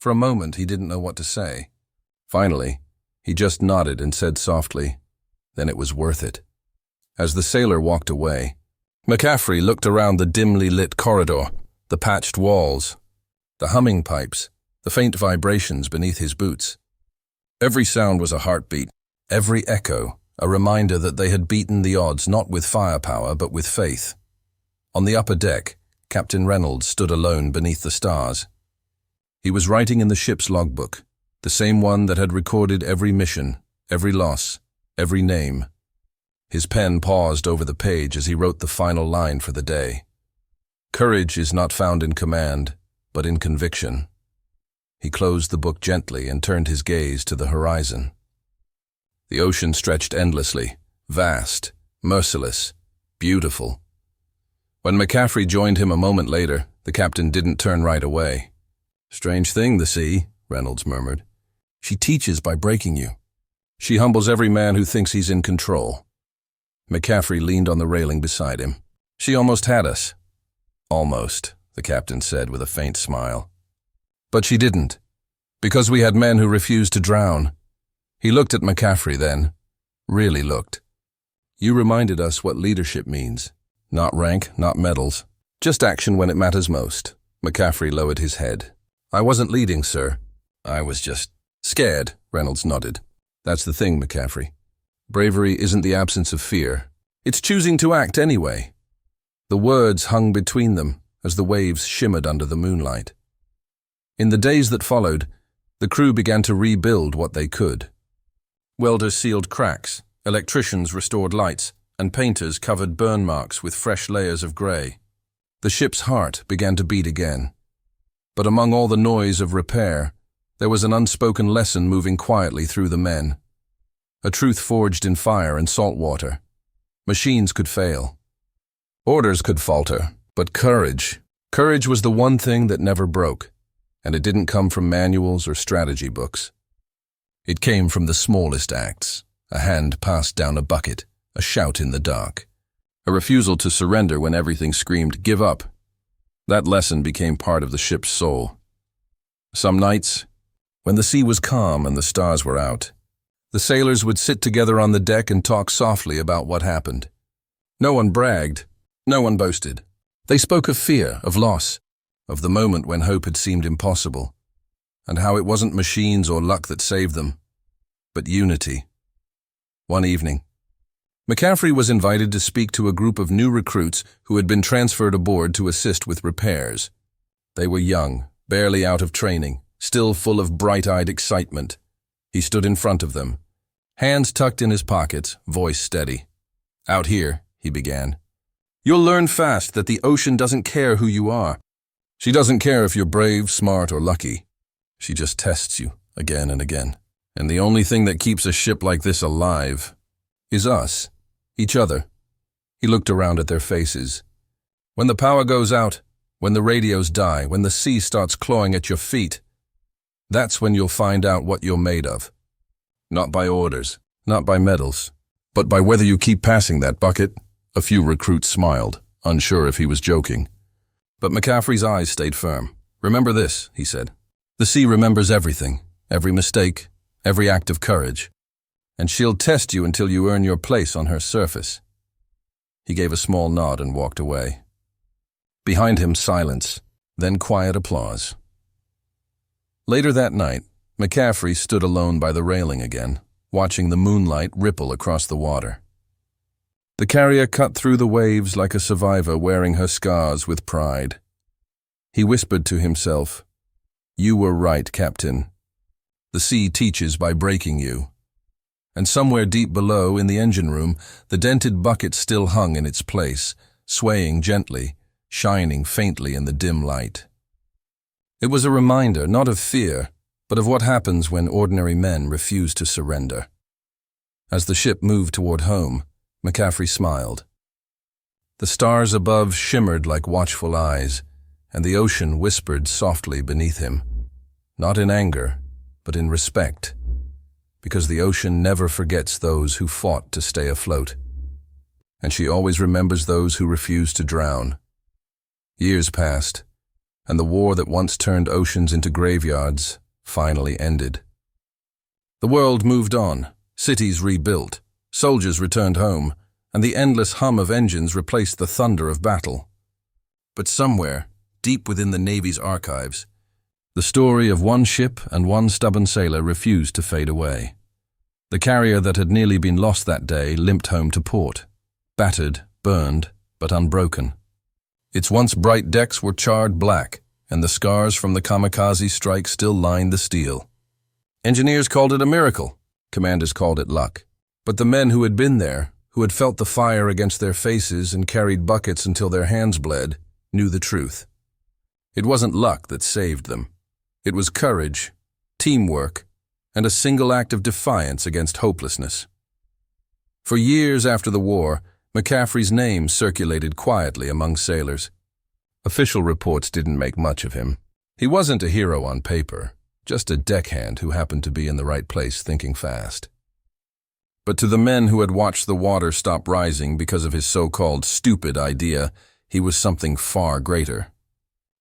A: For a moment, he didn't know what to say. Finally, he just nodded and said softly, "Then it was worth it." As the sailor walked away, McCaffrey looked around the dimly lit corridor, the patched walls, the humming pipes, the faint vibrations beneath his boots. Every sound was a heartbeat, every echo a reminder that they had beaten the odds not with firepower but with faith. On the upper deck, Captain Reynolds stood alone beneath the stars. He was writing in the ship's logbook, the same one that had recorded every mission, every loss, every name. His pen paused over the page as he wrote the final line for the day. Courage is not found in command, but in conviction. He closed the book gently and turned his gaze to the horizon. The ocean stretched endlessly, vast, merciless, beautiful. When McCaffrey joined him a moment later, the captain didn't turn right away. Strange thing, the sea, Reynolds murmured. She teaches by breaking you. She humbles every man who thinks he's in control. McCaffrey leaned on the railing beside him. She almost had us. Almost, the captain said with a faint smile. But she didn't, because we had men who refused to drown. He looked at McCaffrey then, really looked. You reminded us what leadership means. Not rank, not medals, just action when it matters most. McCaffrey lowered his head. I wasn't leading, sir. I was just scared, Reynolds nodded. That's the thing, McCaffrey. Bravery isn't the absence of fear. It's choosing to act anyway. The words hung between them as the waves shimmered under the moonlight. In the days that followed, the crew began to rebuild what they could. Welders sealed cracks, electricians restored lights, and painters covered burn marks with fresh layers of grey. The ship's heart began to beat again. But among all the noise of repair, there was an unspoken lesson moving quietly through the men. A truth forged in fire and salt water. Machines could fail. Orders could falter, but courage, Courage was the one thing that never broke, and it didn't come from manuals or strategy books. It came from the smallest acts, a hand passed down a bucket, a shout in the dark, a refusal to surrender when everything screamed, "Give up." That lesson became part of the ship's soul. Some nights, when the sea was calm and the stars were out, the sailors would sit together on the deck and talk softly about what happened. No one bragged, no one boasted. They spoke of fear, of loss, of the moment when hope had seemed impossible, and how it wasn't machines or luck that saved them, but unity. One evening, McCaffrey was invited to speak to a group of new recruits who had been transferred aboard to assist with repairs. They were young, barely out of training, still full of bright-eyed excitement. He stood in front of them, hands tucked in his pockets, voice steady. "Out here," he began, "you'll learn fast that the ocean doesn't care who you are. She doesn't care if you're brave, smart, or lucky. She just tests you again and again. And the only thing that keeps a ship like this alive is us, each other." He looked around at their faces. "When the power goes out, when the radios die, when the sea starts clawing at your feet, that's when you'll find out what you're made of. Not by orders, not by medals, but by whether you keep passing that bucket." A few recruits smiled, unsure if he was joking. But McCaffrey's eyes stayed firm. "Remember this," he said. "The sea remembers everything, every mistake, every act of courage, and she'll test you until you earn your place on her surface." He gave a small nod and walked away. Behind him, silence, then quiet applause. Later that night, McCaffrey stood alone by the railing again, watching the moonlight ripple across the water. The carrier cut through the waves like a survivor wearing her scars with pride. He whispered to himself, "You were right, Captain. The sea teaches by breaking you." And somewhere deep below, in the engine room, the dented bucket still hung in its place, swaying gently, shining faintly in the dim light. It was a reminder, not of fear, but of what happens when ordinary men refuse to surrender. As the ship moved toward home, McCaffrey smiled. The stars above shimmered like watchful eyes, and the ocean whispered softly beneath him, not in anger, but in respect, because the ocean never forgets those who fought to stay afloat, and she always remembers those who refuse to drown. Years passed, and the war that once turned oceans into graveyards finally ended. The world moved on, cities rebuilt, soldiers returned home, and the endless hum of engines replaced the thunder of battle. But somewhere, deep within the Navy's archives, the story of one ship and one stubborn sailor refused to fade away. The carrier that had nearly been lost that day limped home to port, battered, burned, but unbroken. Its once bright decks were charred black, and the scars from the kamikaze strike still lined the steel. Engineers called it a miracle, commanders called it luck. But the men who had been there, who had felt the fire against their faces and carried buckets until their hands bled, knew the truth. It wasn't luck that saved them. It was courage, teamwork, and a single act of defiance against hopelessness. For years after the war, McCaffrey's name circulated quietly among sailors. Official reports didn't make much of him. He wasn't a hero on paper, just a deckhand who happened to be in the right place thinking fast. But to the men who had watched the water stop rising because of his so-called stupid idea, he was something far greater.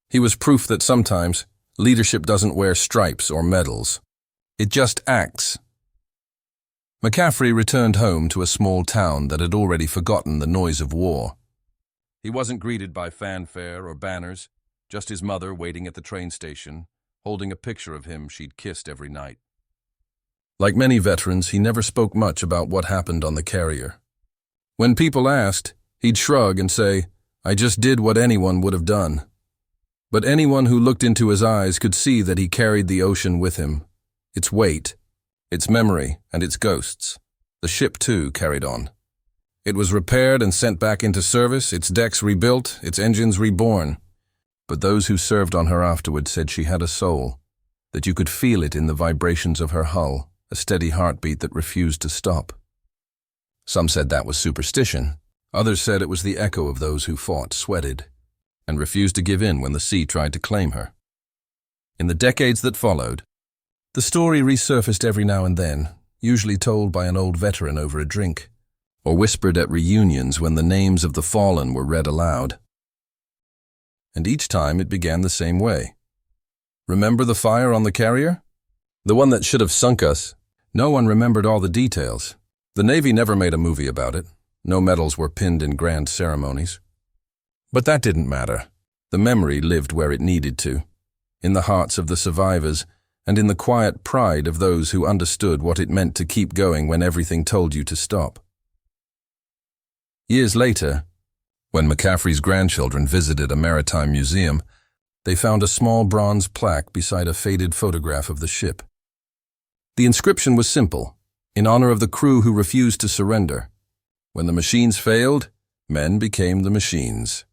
A: He was proof that sometimes leadership doesn't wear stripes or medals. It just acts. McCaffrey returned home to a small town that had already forgotten the noise of war. He wasn't greeted by fanfare or banners, just his mother waiting at the train station, holding a picture of him she'd kissed every night. Like many veterans, he never spoke much about what happened on the carrier. When people asked, he'd shrug and say, "I just did what anyone would have done." But anyone who looked into his eyes could see that he carried the ocean with him, its weight, its memory, and its ghosts. The ship, too, carried on. It was repaired and sent back into service, its decks rebuilt, its engines reborn. But those who served on her afterward said she had a soul, that you could feel it in the vibrations of her hull, a steady heartbeat that refused to stop. Some said that was superstition. Others said it was the echo of those who fought, sweated, and refused to give in when the sea tried to claim her. In the decades that followed, the story resurfaced every now and then, usually told by an old veteran over a drink, or whispered at reunions when the names of the fallen were read aloud. And each time it began the same way. Remember the fire on the carrier? The one that should have sunk us. No one remembered all the details. The Navy never made a movie about it. No medals were pinned in grand ceremonies. But that didn't matter. The memory lived where it needed to, in the hearts of the survivors and in the quiet pride of those who understood what it meant to keep going when everything told you to stop. Years later, when McCaffrey's grandchildren visited a maritime museum, they found a small bronze plaque beside a faded photograph of the ship. The inscription was simple, in honor of the crew who refused to surrender. When the machines failed, men became the machines.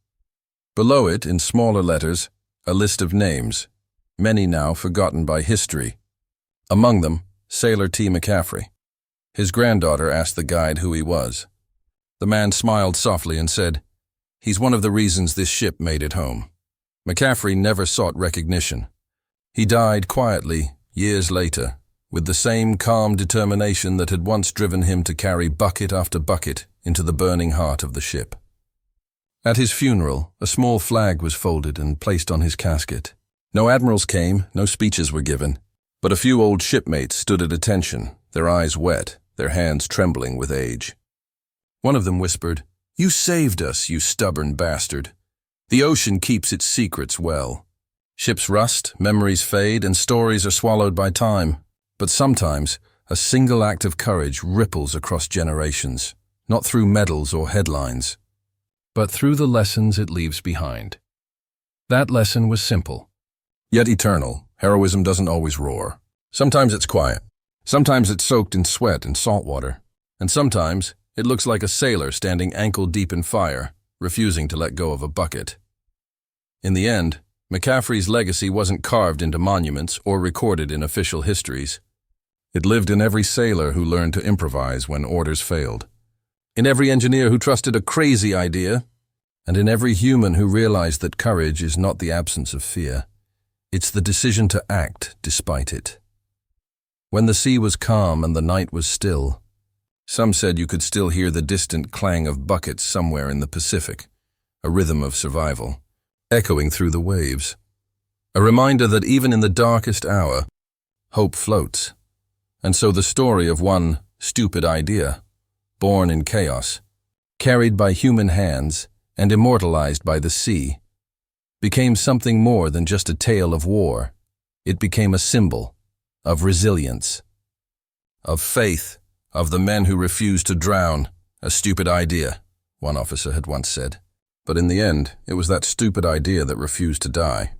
A: Below it, in smaller letters, a list of names, many now forgotten by history. Among them, Sailor T. McCaffrey. His granddaughter asked the guide who he was. The man smiled softly and said, "He's one of the reasons this ship made it home." McCaffrey never sought recognition. He died quietly, years later, with the same calm determination that had once driven him to carry bucket after bucket into the burning heart of the ship. At his funeral, a small flag was folded and placed on his casket. No admirals came, no speeches were given, but a few old shipmates stood at attention, their eyes wet, their hands trembling with age. One of them whispered, "You saved us, you stubborn bastard. The ocean keeps its secrets well. Ships rust, memories fade, and stories are swallowed by time. But sometimes, a single act of courage ripples across generations, not through medals or headlines, but through the lessons it leaves behind." That lesson was simple, yet eternal. Heroism doesn't always roar. Sometimes it's quiet. Sometimes it's soaked in sweat and salt water. And sometimes it looks like a sailor standing ankle-deep in fire, refusing to let go of a bucket. In the end, McCaffrey's legacy wasn't carved into monuments or recorded in official histories. It lived in every sailor who learned to improvise when orders failed, in every engineer who trusted a crazy idea, and in every human who realized that courage is not the absence of fear. It's the decision to act despite it. When the sea was calm and the night was still, some said you could still hear the distant clang of buckets somewhere in the Pacific, a rhythm of survival, echoing through the waves. A reminder that even in the darkest hour, hope floats. And so the story of one stupid idea, born in chaos, carried by human hands and immortalized by the sea, became something more than just a tale of war. It became a symbol of resilience, of faith, of the men who refused to drown. "A stupid idea," one officer had once said. But in the end, it was that stupid idea that refused to die.